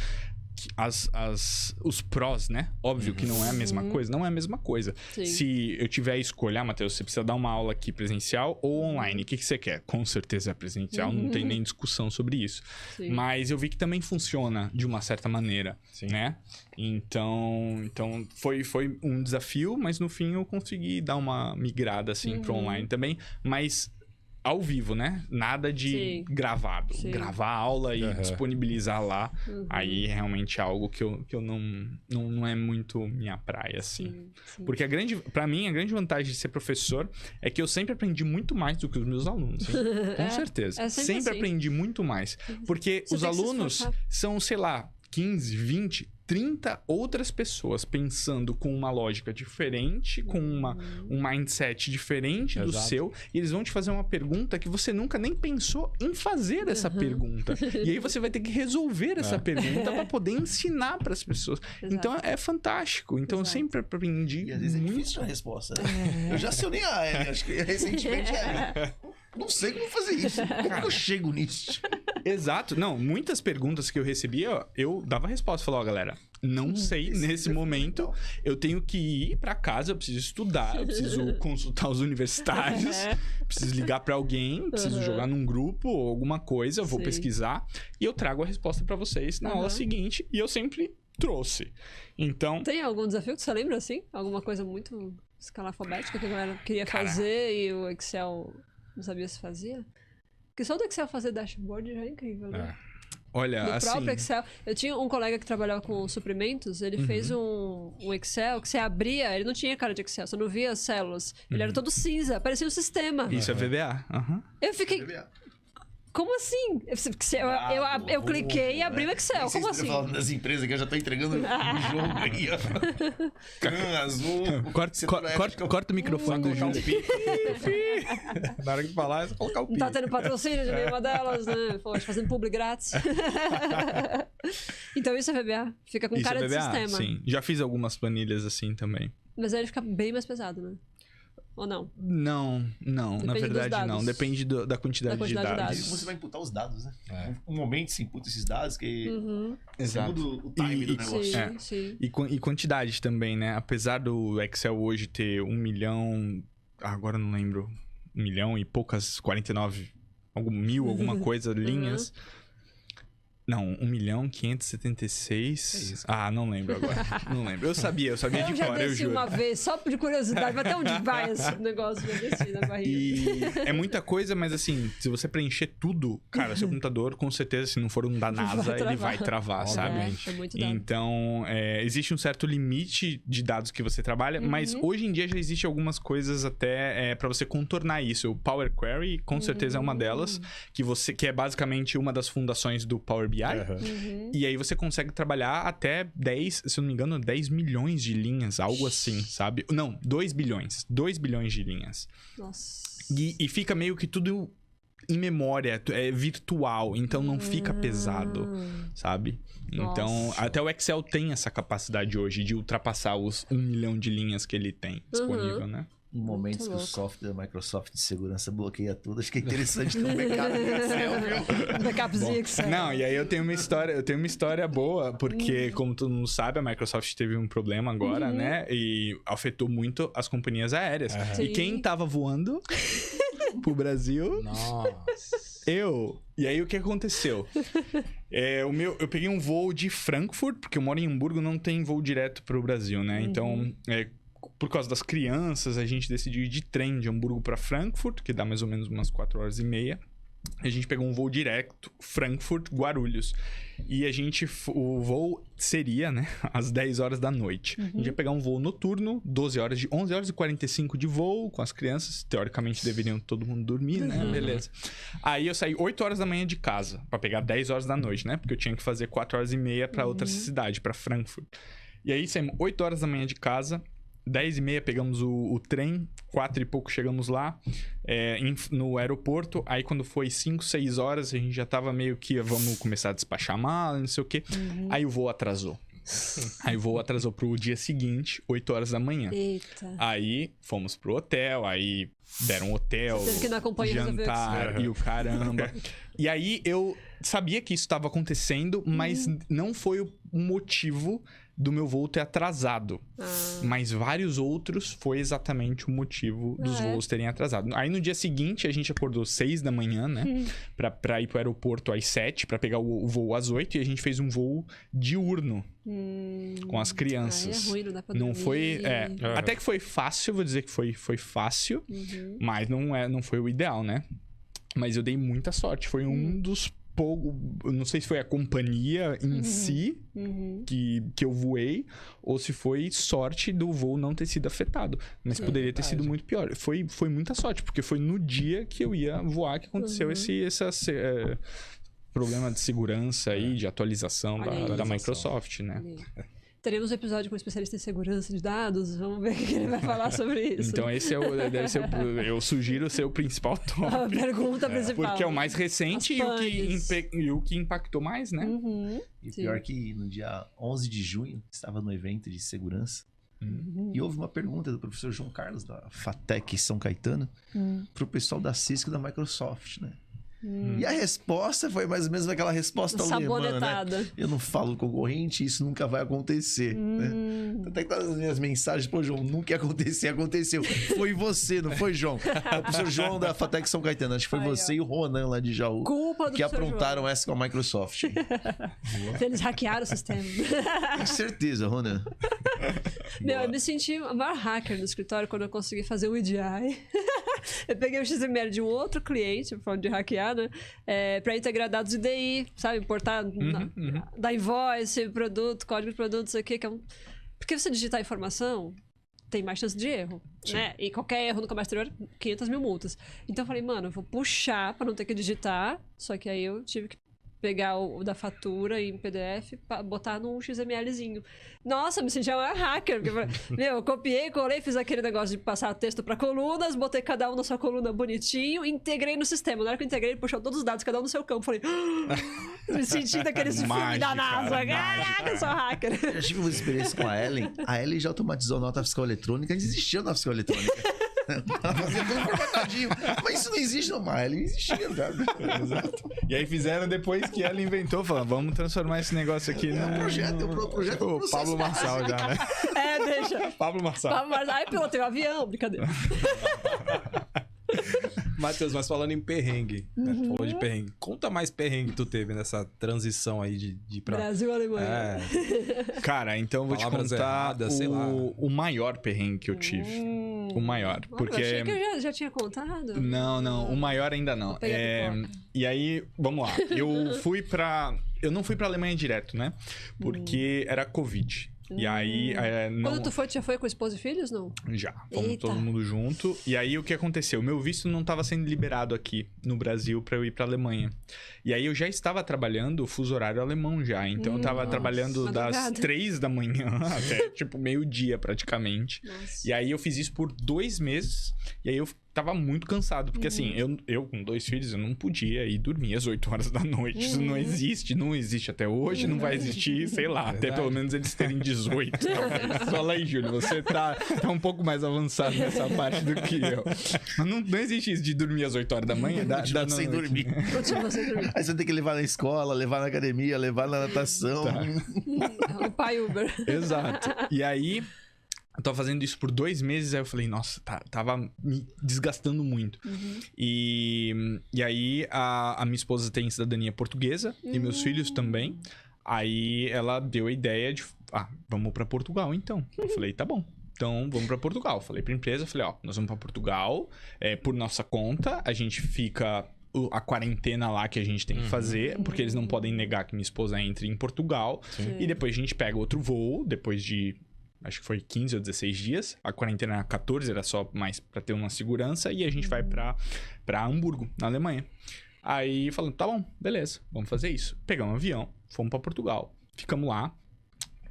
os prós, né? Óbvio que não é a mesma coisa. Não é a mesma coisa. Sim. Se eu tiver a escolher, Matheus, você precisa dar uma aula aqui presencial ou online. O que você quer? Com certeza é presencial. Não tem nem discussão sobre isso. Sim. Mas eu vi que também funciona de uma certa maneira, né? Então foi um desafio, mas no fim eu consegui dar uma migrada assim pro online também. Mas... ao vivo, né? Nada de gravado. Gravar a aula e disponibilizar lá. Aí realmente é algo que eu não é muito minha praia, assim. Sim. Porque pra mim, a grande vantagem de ser professor é que eu sempre aprendi muito mais do que os meus alunos. Com certeza. Sempre aprendi muito mais. Porque os alunos são, sei lá, 15, 20, 30 outras pessoas pensando com uma lógica diferente, com um mindset diferente do seu, e eles vão te fazer uma pergunta que você nunca nem pensou em fazer essa pergunta. E aí você vai ter que resolver essa pergunta para poder ensinar para as pessoas. Então é fantástico. Então eu sempre aprendi. E às vezes é difícil a resposta, né? Eu já acionei a Ellen, acho que recentemente não sei como fazer isso. Como que eu chego nisso? Exato. Não, muitas perguntas que eu recebia, eu dava resposta. Falava, galera, não sei nesse momento. Eu tenho que ir pra casa, eu preciso estudar, eu preciso consultar os universitários, preciso ligar pra alguém, preciso jogar num grupo ou alguma coisa, eu vou pesquisar e eu trago a resposta pra vocês na aula seguinte. E eu sempre trouxe. Então... Tem algum desafio que você lembra, assim? Alguma coisa muito escalafobética que a galera queria fazer e o Excel não sabia se fazia? Porque só do Excel fazer dashboard já é incrível, né? Olha, no assim... próprio Excel. Eu tinha um colega que trabalhava com suprimentos, ele fez um Excel que você abria, ele não tinha cara de Excel, você não via as células. Ele era todo cinza, parecia um sistema. Isso é VBA. Eu fiquei... Como assim? Eu cliquei e abri o Excel. Como assim? Falando das empresas que eu já tô entregando o jogo aí, ó. Azul. Corta o microfone do Júlio. Na hora de falar, é só colocar o pi. Não tá tendo patrocínio de nenhuma delas, né? Poxa, fazendo publi grátis. Então isso é VBA. Fica com cara de sistema. Sim. Já fiz algumas planilhas assim também. Mas aí ele fica bem mais pesado, né? Ou não? Não. Depende na verdade, não. Depende da quantidade de dados. Você vai imputar os dados, né? Um momento se imputa esses dados que Exato. muda o time do negócio. Sim. E quantidade também, né? Apesar do Excel hoje ter 1 milhão... Agora eu não lembro. milhão e poucas, 49 alguma coisa linhas. Não, 1.576.000. Ah, não lembro agora. Não lembro. Eu sabia de cor, eu juro. Eu já desci uma vez, só de curiosidade. Vai até onde vai esse negócio, já desci na barriga. E é muita coisa, mas assim, se você preencher tudo, cara, seu computador, com certeza, se não for um da NASA, ele vai travar, sabe? É muito dado. Então, existe um certo limite de dados que você trabalha, mas hoje em dia já existe algumas coisas até pra você contornar isso. O Power Query, com certeza, é uma delas, que é basicamente uma das fundações do Power BI. E aí você consegue trabalhar até 10, se eu não me engano, 10 milhões de linhas, algo assim, sabe? Não, 2 bilhões. 2 bilhões de linhas. Nossa. E fica meio que tudo em memória, é virtual, então não fica pesado, sabe? Então, Nossa. até o Excel tem essa capacidade hoje de ultrapassar os 1 milhão de linhas que ele tem disponível, né? Em momentos que o louco. software da Microsoft de segurança bloqueia tudo, acho que é interessante ter um backup em Excel, viu? Backupzinho Excel. Não, e aí eu tenho uma história boa, porque como todo mundo sabe, a Microsoft teve um problema agora, né? E afetou muito as companhias aéreas. Sim. E quem tava voando pro Brasil? Nossa. Eu. E aí o que aconteceu? Eu peguei um voo de Frankfurt, porque eu moro em Hamburgo, não tem voo direto pro Brasil, né? Então, por causa das crianças, a gente decidiu ir de trem de Hamburgo para Frankfurt, que dá mais ou menos umas 4 horas e meia. A gente pegou um voo direto, Frankfurt-Guarulhos. E o voo seria, né, às 10 horas da noite. A gente ia pegar um voo noturno, 11 horas e 45 de voo, com as crianças. Teoricamente, deveriam todo mundo dormir, né? Beleza. Aí eu saí 8 horas da manhã de casa, para pegar 10 horas da noite, né? Porque eu tinha que fazer 4 horas e meia para outra cidade, para Frankfurt. E aí saímos 8 horas da manhã de casa, 10h30 pegamos o trem, 4 e pouco chegamos lá, no aeroporto. Aí quando foi 5, 6 horas, a gente já tava meio que, vamos começar a despachar mala, não sei o quê. Aí o voo atrasou. Aí o voo atrasou pro dia seguinte, 8 horas da manhã. Eita. Aí fomos pro hotel, aí deram hotel, Você teve que ir na companhia resolver jantar e o caramba. E aí eu sabia que isso estava acontecendo, mas não foi o motivo do meu voo ter atrasado. Mas vários outros foi exatamente o motivo dos voos terem atrasado. Aí no dia seguinte, a gente acordou 6 da manhã, né? Pra ir pro aeroporto às 7, pra pegar o voo às 8. E a gente fez um voo diurno com as crianças. Aí é ruim, não dá pra Não dormir. foi... Até que foi fácil, vou dizer que foi fácil. Mas não foi o ideal, né? Mas eu dei muita sorte. Foi um dos não sei se foi a companhia em si que eu voei, ou se foi sorte do voo não ter sido afetado. Mas poderia ter sido muito pior. Foi muita sorte, porque foi no dia que eu ia voar que aconteceu esse problema de segurança aí, de atualização da Microsoft, né? Teremos um episódio com um especialista em segurança de dados. Vamos ver o que ele vai falar sobre isso. Então esse deve ser eu sugiro ser o principal tópico. A pergunta principal. Porque é o mais recente e o que impactou mais, né? E pior que no dia 11 de junho, estava no evento de segurança, e houve uma pergunta do professor João Carlos, da FATEC São Caetano, para o pessoal da Cisco e da Microsoft, né? E a resposta foi mais ou menos aquela resposta alemã, né? Eu não falo concorrente, isso nunca vai acontecer, né? Até que todas as minhas mensagens, pô, João, nunca ia acontecer, aconteceu. Foi você, não foi, João? É o professor João da FATEC São Caetano, acho que foi você e o Ronan lá de Jaú que aprontaram essa com a Microsoft. Eles hackearam o sistema. Com certeza, Ronan. Eu me senti o maior hacker no escritório quando eu consegui fazer o EDI. Eu peguei o XML de um outro cliente, falando de hackear, né? Pra integrar dados de DI, sabe? Importar da invoice, produto, código de produto, isso aqui, que é Porque você digitar informação, tem mais chance de erro, né? E qualquer erro no comércio exterior, 500 mil multas. Então eu falei, mano, eu vou puxar pra não ter que digitar, só que aí eu tive que pegar o da fatura em PDF, botar num XMLzinho. Nossa, me senti um hacker. Porque, eu copiei, colei, fiz aquele negócio de passar texto pra colunas, botei cada um na sua coluna bonitinho, integrei no sistema. Na hora que eu integrei, ele puxou todos os dados, cada um no seu campo. Falei, me senti daqueles filmes da NASA. Caraca, eu sou hacker. Eu tive uma experiência com a Ellen. A Ellen já automatizou nota fiscal eletrônica, existia nota fiscal eletrônica. Ela fazia tudo formatadinho. Mas isso não existe, não, mas ela existia, cara. Exato. E aí fizeram depois que ela inventou, falaram, vamos transformar esse negócio aqui no projeto o Pablo Marçal já, né? Deixa. Pablo Marçal. Ai, pilotei um avião, brincadeira. Matheus, mas falando em perrengue, né? Tu falou de perrengue. Conta mais perrengue que tu teve nessa transição aí de ir pra... Brasil, Alemanha. Cara, então eu vou te Palavras contar erradas, sei lá. o maior perrengue que eu tive. O maior. Olha, Porque... eu achei que eu já tinha contado. Não, o maior ainda não. Vou pegar a pipoca. E aí, vamos lá. Eu não fui pra Alemanha direto, né? Porque era Covid. E aí, não... Quando tu foi, tu já foi com esposa e filhos, não? Já, fomos Eita. todo mundo junto. E aí, o que aconteceu? O meu visto não estava sendo liberado aqui no Brasil pra eu ir pra Alemanha. E aí, eu já estava trabalhando o fuso horário alemão já. Então, eu tava trabalhando das madrugada. 3 da manhã até, tipo, meio-dia praticamente. Nossa. E aí, eu fiz isso por 2 meses. E aí, eu tava muito cansado. Porque, assim, eu com 2 filhos, eu não podia ir dormir às 8 horas da noite. Isso não existe até hoje. Não vai existir, sei lá. Até pelo menos eles terem 18, talvez. Fala aí, Júlio. Você tá um pouco mais avançado nessa parte do que eu. Mas não existe isso de dormir às 8 horas da manhã. Continua sem dormir. Continua sem dormir. Aí você tem que levar na escola, levar na academia, levar na natação. O pai Uber. Exato. E aí, eu tava fazendo isso por 2 meses, aí eu falei, nossa, tava me desgastando muito. E aí, a minha esposa tem cidadania portuguesa, e meus filhos também. Aí, ela deu a ideia de, vamos pra Portugal, então. Eu falei, tá bom. Então, vamos pra Portugal. Falei pra empresa, falei, nós vamos pra Portugal, por nossa conta, a gente fica... a quarentena lá que a gente tem que fazer, porque eles não podem negar que minha esposa entre em Portugal. Sim. E depois a gente pega outro voo, depois de, acho que foi 15 ou 16 dias. A quarentena era 14, era só mais pra ter uma segurança. E a gente vai pra Hamburgo, na Alemanha. Aí falando, tá bom, beleza, vamos fazer isso. Pegamos um avião, fomos pra Portugal. Ficamos lá,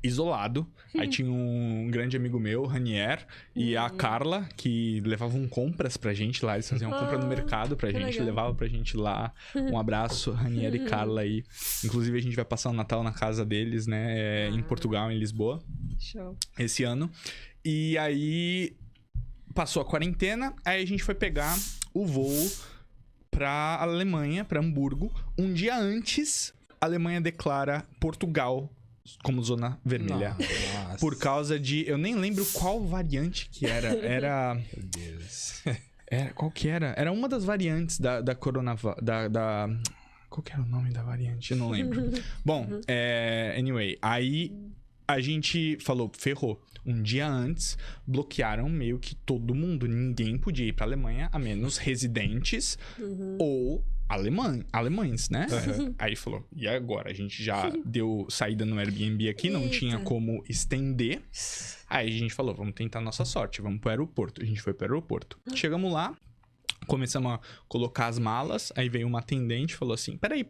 isolado. Aí tinha um grande amigo meu, Ranier, e a Carla, que levavam compras pra gente lá. Eles faziam compra no mercado pra gente, legal. levava pra gente lá. Um abraço, Ranier e Carla aí. Inclusive, a gente vai passar o Natal na casa deles, né? Em Portugal, em Lisboa, Show. esse ano. E aí, passou a quarentena, aí a gente foi pegar o voo pra Alemanha, pra Hamburgo. Um dia antes, a Alemanha declara Portugal como zona vermelha. Nossa. Por causa de... Eu nem lembro qual variante que era. Era... Meu Deus. Qual que era? Era uma das variantes da Corona... Qual que era o nome da variante? Eu não lembro. Bom, anyway. Aí a gente falou, ferrou. Um dia antes, bloquearam meio que todo mundo. Ninguém podia ir pra Alemanha, a menos residentes ou... alemães, né? Aí falou, e agora? A gente já deu saída no Airbnb aqui, não tinha como estender. Aí a gente falou, vamos tentar nossa sorte, vamos pro aeroporto. A gente foi pro aeroporto. Chegamos lá, começamos a colocar as malas, aí veio uma atendente e falou assim, peraí,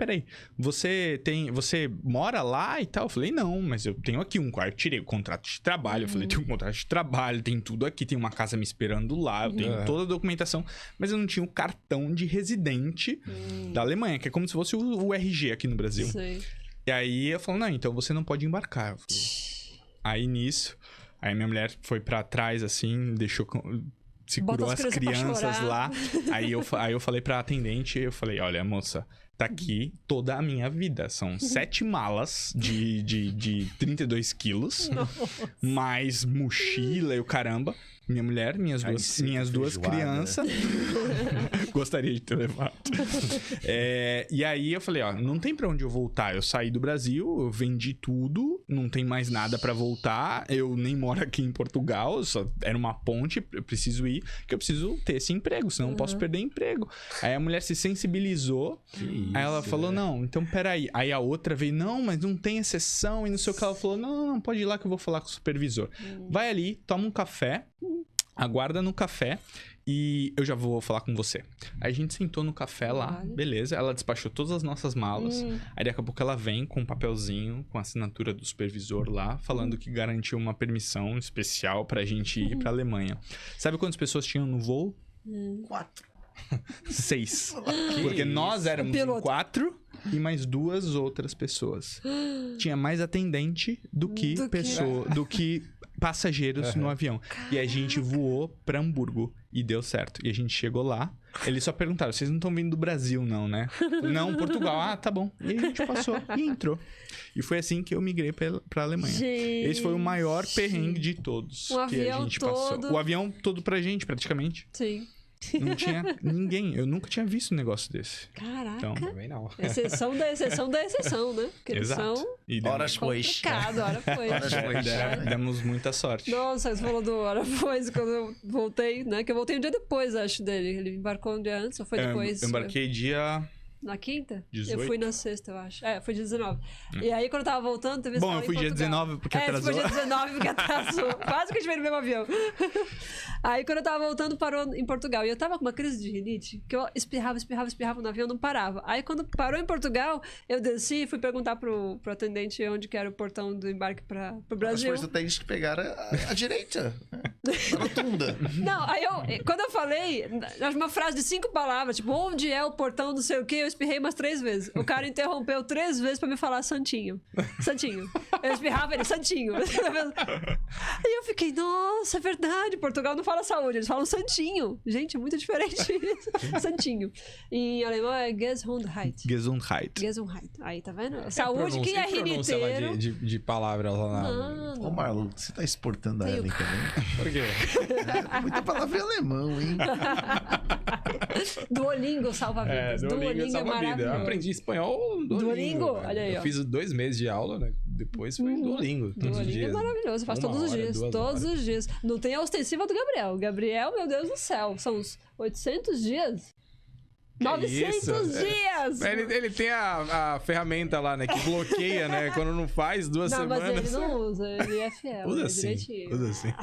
você mora lá e tal? Eu falei, não, mas eu tenho aqui um quarto, tirei o contrato de trabalho. Eu falei, tem um contrato de trabalho, tem tudo aqui, tem uma casa me esperando lá, eu tenho toda a documentação, mas eu não tinha o cartão de residente da Alemanha, que é como se fosse o RG aqui no Brasil. Sei. E aí eu falei, não, então você não pode embarcar. Eu falei, aí nisso, aí minha mulher foi pra trás assim, segurou Bota as as crianças pra crianças chorar. lá. Aí eu falei pra atendente, eu falei, olha, moça, tá aqui toda a minha vida. São 7 malas de 32 quilos, mais mochila e o caramba. Minha mulher, minhas duas feijoada. crianças. Gostaria de ter levado. E aí eu falei, ó, não tem pra onde eu voltar. Eu saí do Brasil, eu vendi tudo, não tem mais nada pra voltar. Eu nem moro aqui em Portugal, só era uma ponte, eu preciso ir, que eu preciso ter esse emprego, senão eu posso perder emprego. Aí a mulher se sensibilizou, aí ela falou, não, então peraí. Aí a outra veio, não, mas não tem exceção, e não sei o que. Ela falou, não, pode ir lá que eu vou falar com o supervisor. Vai ali, toma um café, aguarda no café e eu já vou falar com você. Aí a gente sentou no café lá, beleza. Ela despachou todas as nossas malas. Aí daqui a pouco ela vem com um papelzinho, com a assinatura do supervisor lá, falando que garantiu uma permissão especial pra gente ir pra Alemanha. Sabe quantas pessoas tinham no voo? 4. 6. Porque nós éramos em 4 e mais 2 outras pessoas. Tinha mais atendente do que passageiros no avião. E a gente voou pra Hamburgo e deu certo. E a gente chegou lá. Eles só perguntaram, vocês não estão vindo do Brasil não, né? Não, Portugal. Ah, tá bom. E aí a gente passou e entrou. E foi assim que eu migrei pra Alemanha. Gente. Esse foi o maior perrengue de todos O que a avião gente todo. passou. O avião todo pra gente, praticamente. Sim. Não tinha ninguém. Eu nunca tinha visto um negócio desse. Caraca. Então, Também não. Exceção da exceção da exceção, né? Porque eles exato. são E Horas pois. complicado, hora foi. Horas pois. demos muita sorte. Nossa, você falou do hora foi, quando eu voltei, né? Que eu voltei um dia depois, acho, dele. Ele embarcou um dia antes ou foi depois? Eu embarquei dia... Na quinta? 18? Eu fui na sexta, eu acho. Foi dia 19. E aí, quando eu tava voltando, teve esse Bom, eu fui dia 19 porque atrasou. Foi dia 19 porque atrasou. Quase que a gente veio no mesmo avião. Aí, quando eu tava voltando, parou em Portugal. E eu tava com uma crise de rinite, que eu espirrava no avião, não parava. Aí, quando parou em Portugal, eu desci e fui perguntar pro atendente onde que era o portão do embarque pro As Brasil. forças técnicas que pegaram a direita. A rotunda. Não, aí quando eu falei, uma frase de 5 palavras, tipo, onde é o portão, não sei o quê, eu espirrei umas 3 vezes. O cara interrompeu 3 vezes pra me falar Santinho. Santinho. Eu espirrava ele, Santinho. Aí eu fiquei, nossa, é verdade, Portugal não fala saúde, eles falam Santinho. Gente, é muito diferente isso. Santinho. Em alemão é Gesundheit. Gesundheit. Gesundheit. Aí, tá vendo? Saúde, quem é pronúncia lá riniteiro... de palavras lá na... Mano, Ô, Marlon, você tá exportando a Tenho- Ellen também? Por quê? Muita palavra em alemão, hein? Duolingo salva vidas. Duolingo é salva vida. Eu maravilhoso. aprendi espanhol no Duolingo? velho. Olha aí, ó. Eu fiz 2 meses de aula, né? Depois foi Duolingo, todos os Duolingo dias. é maravilhoso, faz Uma todos os hora, dias. 2 Todos horas. os dias. Não tem a ostensiva do Gabriel. Gabriel, meu Deus do céu, são uns 800 dias? 900 isso? dias! Ele tem a ferramenta lá, né? Que bloqueia, né? Quando não faz 2 Não, semanas. mas ele não usa, ele é fiel. Usa ele é sim, direitinho. usa sim.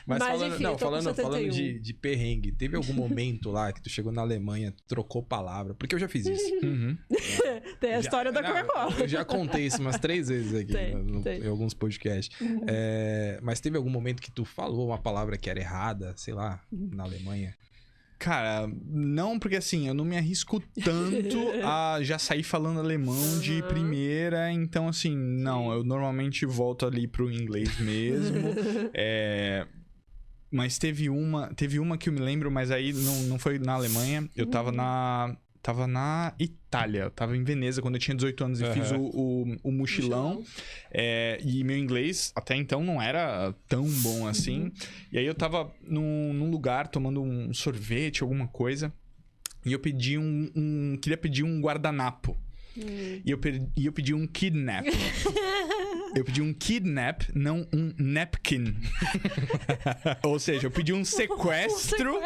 Mas, Mas, falando, enfim, não, eu tô com falando 71. de perrengue, teve algum momento lá que tu chegou na Alemanha, trocou palavra? Porque eu já fiz isso. Uhum. Tem a história da Não, Coca-Cola. Eu já contei isso umas 3 vezes aqui Tem. em alguns podcasts. Mas teve algum momento que tu falou uma palavra que era errada, sei lá, na Alemanha? Cara, não, porque assim, eu não me arrisco tanto a já sair falando alemão de primeira, então assim, não, eu normalmente volto ali pro inglês mesmo. Mas teve uma que eu me lembro, mas aí não foi na Alemanha, eu tava na Itália, eu tava em Veneza quando eu tinha 18 anos e fiz o mochilão. E meu inglês até então não era tão bom assim. E aí eu tava num lugar tomando um sorvete, alguma coisa. E eu pedi queria pedir um guardanapo. E eu pedi um kidnap. Eu pedi um kidnap, não um napkin. Ou seja, eu pedi um sequestro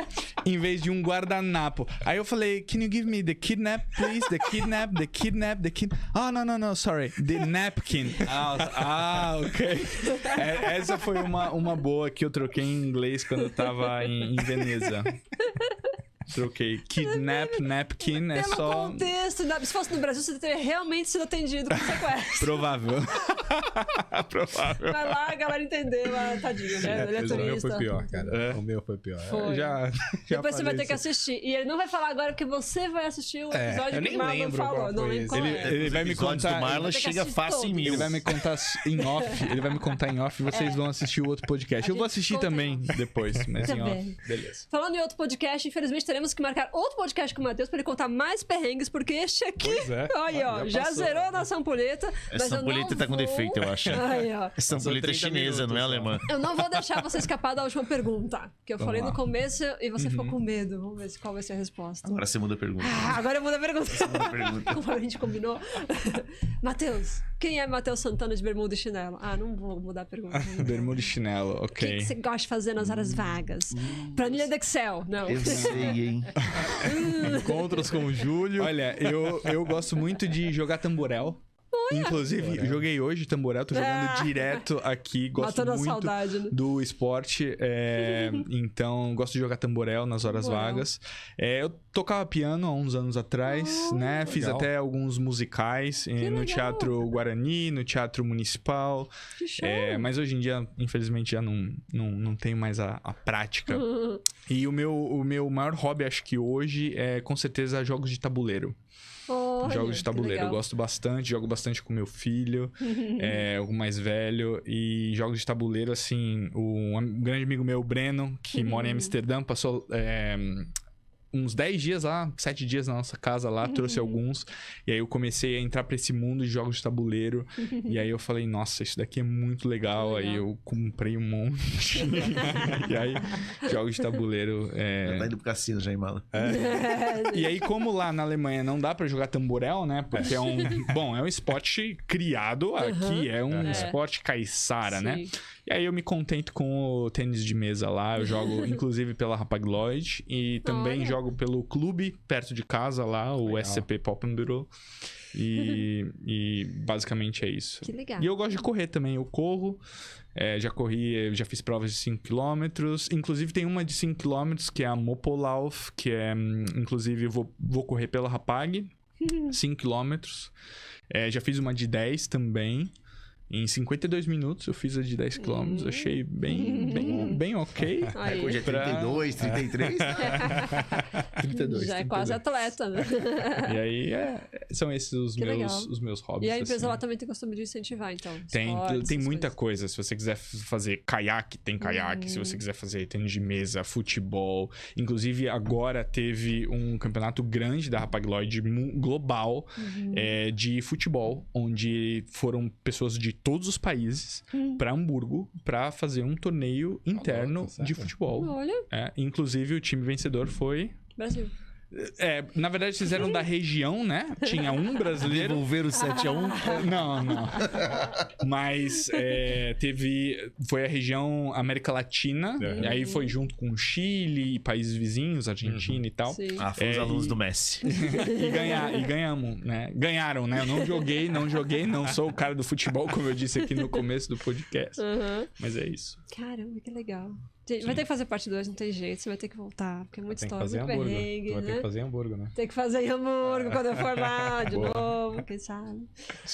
em vez de um guardanapo. Aí eu falei, can you give me the kidnap, please? The kidnap. Oh, no, sorry. The napkin. Ok. Essa foi uma boa que eu troquei em inglês quando eu tava em Veneza. Troquei. Kidnap, napkin, é Pelo só... contexto, se fosse no Brasil, você teria realmente sido atendido por sequestro. Provável. Vai lá, a galera entender, mas tadinho, né? Ele é O meu turista. foi pior, cara. O meu foi pior. Foi. Eu já Depois você vai falei ter que isso. assistir. E ele não vai falar agora, porque você vai assistir o episódio eu que nem o Marlon lembro falou. qual Não foi lembro qual esse. é. Ele vai me Episódios contar... do Marlon Tem que chega assistir fácil em todos. 1000. Ele vai me contar em off. Ele vai me contar em off e vocês vão assistir o outro podcast. A Eu vou gente assistir conta em também depois, mas em Também. off. Beleza. Falando em outro podcast, infelizmente teremos que marcar outro podcast com o Matheus pra ele contar mais perrengues, porque este aqui, Pois é. olha, ó, Já já passou. zerou a nossa ampulheta. Mas Essa eu ampulheta não tá com vou... defeito, eu acho. Aí, ó. Essa ampulheta é 30 chinesa, não é minutos, alemã. Eu não vou deixar você escapar da última pergunta, que eu falei lá. no começo e você ficou com medo. Vamos ver qual vai ser a resposta. Agora você muda a pergunta. Agora eu mudo a pergunta. pergunta. Como a gente combinou. Matheus, quem é Matheus Santana de bermuda e chinelo? Não vou mudar a pergunta. Bermuda e chinelo, O que ok. você gosta de fazer nas horas vagas? Planilha do Excel? Não. Eu sei, hein? Encontros com o Júlio. Olha, eu gosto muito de jogar tamborel. Inclusive, joguei hoje tamborel, tô jogando direto aqui. Gosto Matando a muito saudade, né? do esporte. Então, gosto de jogar tamborel nas horas Uau. vagas. Eu tocava piano há uns anos atrás, né? Fiz legal. até alguns musicais no legal. Teatro Guarani, no Teatro Municipal. Que show. Mas hoje em dia, infelizmente, já não tenho mais a prática. E o meu maior hobby, acho que hoje, é com certeza jogos de tabuleiro. Olha, Jogos de que tabuleiro, eu legal. gosto bastante, jogo bastante com meu filho, o mais velho, e jogos de tabuleiro, assim, um grande amigo meu, o Breno, que mora em Amsterdã, passou uns 10 dias lá, 7 dias na nossa casa lá, trouxe alguns. E aí eu comecei a entrar pra esse mundo de jogos de tabuleiro. E aí eu falei, nossa, isso daqui é muito legal. Aí eu comprei um monte. E aí, jogos de tabuleiro... Já tá indo pro cassino já em mala. E aí, como lá na Alemanha não dá pra jogar tamborel, né? Porque é um esporte criado aqui, é um esporte caiçara, né? E aí eu me contento com o tênis de mesa lá. Eu jogo, inclusive, pela Hapag-Lloyd. E também jogo pelo clube perto de casa lá, o SCP Poppenbüro. E basicamente é isso. Que legal. E eu gosto de correr também. Eu corro. Já corri, já fiz provas de 5 km. Inclusive tem uma de 5 km que é a Mopolauf, que é... Inclusive eu vou correr pela Hapag. 5 km. Já fiz uma de 10 também. Em 52 minutos eu fiz a de 10 km. Achei bem ok. Aí. Hoje é 32, 33. 32. Já é quase atleta, né? E aí são esses os meus hobbies. E a empresa assim. lá também tem costume de incentivar, então. Tem esportes, muita essas coisa. Se você quiser fazer caiaque, tem caiaque. Se você quiser fazer tênis de mesa, futebol. Inclusive, agora teve um campeonato grande da Hapag-Lloyd global de futebol, onde foram pessoas de todos os países para Hamburgo para fazer um torneio interno de futebol. Olha, Inclusive, o time vencedor foi... Brasil. Na verdade, fizeram da região, né? Tinha um brasileiro. Devolveram o 7-1. Não. Mas foi a região América Latina. E aí foi junto com Chile, países vizinhos, Argentina e tal. Sim. Foi os alunos do Messi. E ganhamos, né? Ganharam, né? Eu não joguei, não sou o cara do futebol, como eu disse aqui no começo do podcast. Mas é isso. Caramba, que legal. Vai ter que fazer parte 2, não tem jeito. Você vai ter que voltar, porque é muita história, muito perrengue, Vai ter que né? fazer Hamburgo, né? Tem que fazer em Hamburgo quando eu for lá de novo, quem sabe.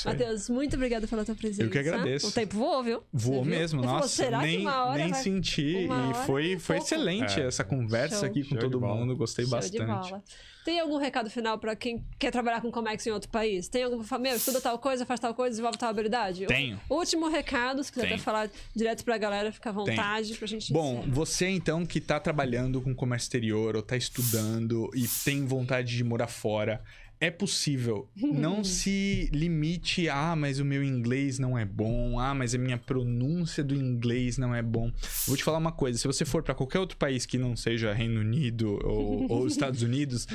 Matheus, muito obrigada pela tua presença. Eu que agradeço. O tempo voou, viu? Voou Você viu? mesmo, Ele falou, nossa. será que uma hora nem vai... senti. Uma E hora foi é pouco. excelente essa conversa Show. aqui com Show de todo bola. mundo. Gostei Show de bastante. bola. Tem algum recado final pra quem quer trabalhar com Comex em outro país? Tem algum... Meu, estuda tal coisa, faz tal coisa, desenvolve tal habilidade? Tenho. Último recado, se quiser Tenho. até falar direto pra galera, fica à vontade pra gente Bom, encerrar. você então que tá trabalhando com comércio exterior ou tá estudando e tem vontade de morar fora, é possível. Não se limite mas o meu inglês não é bom. Mas a minha pronúncia do inglês não é bom. Vou te falar uma coisa. Se você for para qualquer outro país que não seja Reino Unido ou Estados Unidos,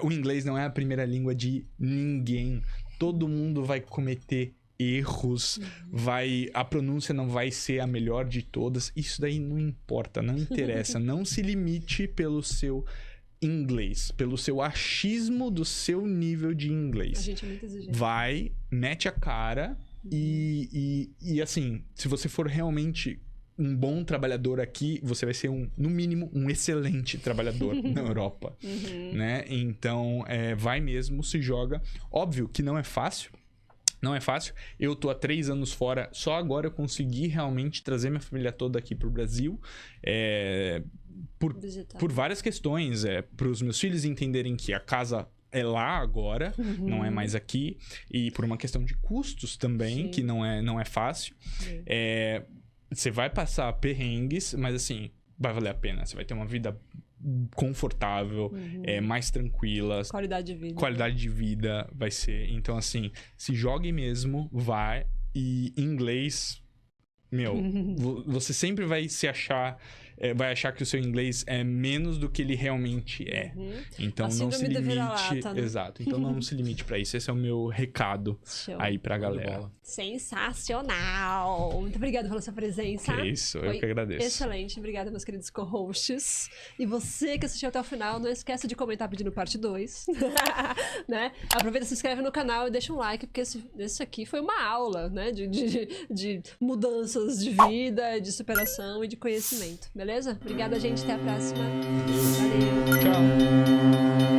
o inglês não é a primeira língua de ninguém. Todo mundo vai cometer erros, a pronúncia não vai ser a melhor de todas. Isso daí não importa, não interessa. Não se limite pelo seu inglês, pelo seu achismo do seu nível de A inglês. gente é muito exigente. Vai, mete a cara e assim, se você for realmente um bom trabalhador aqui, você vai ser no mínimo, um excelente trabalhador na Europa, né? Então, vai mesmo, se joga. Óbvio que não é fácil. Não é fácil. Eu tô há 3 anos fora. Só agora eu consegui realmente trazer minha família toda aqui pro Brasil. Por várias questões. Para os meus filhos entenderem que a casa é lá agora, não é mais aqui. E por uma questão de custos também, que não é fácil. Você vai passar perrengues, mas assim, vai valer a pena. Você vai ter uma vida confortável, mais tranquila. Qualidade de vida vai ser. Então, assim, se jogue mesmo, vai. E inglês, você sempre vai se achar... vai achar que o seu inglês é menos do que ele realmente é. Então não se limite. Né? Exato. Então não se limite pra isso. Esse é o meu recado aí pra galera. Sensacional! Muito obrigada pela sua presença. Que isso, eu que agradeço. Excelente, obrigada, meus queridos co-hosts. E você que assistiu até o final, não esqueça de comentar pedindo parte 2. Né? Aproveita, se inscreve no canal e deixa um like, porque esse aqui foi uma aula, né? De mudanças de vida, de superação e de conhecimento. Beleza? Obrigada, gente. Até a próxima. Valeu. Tchau.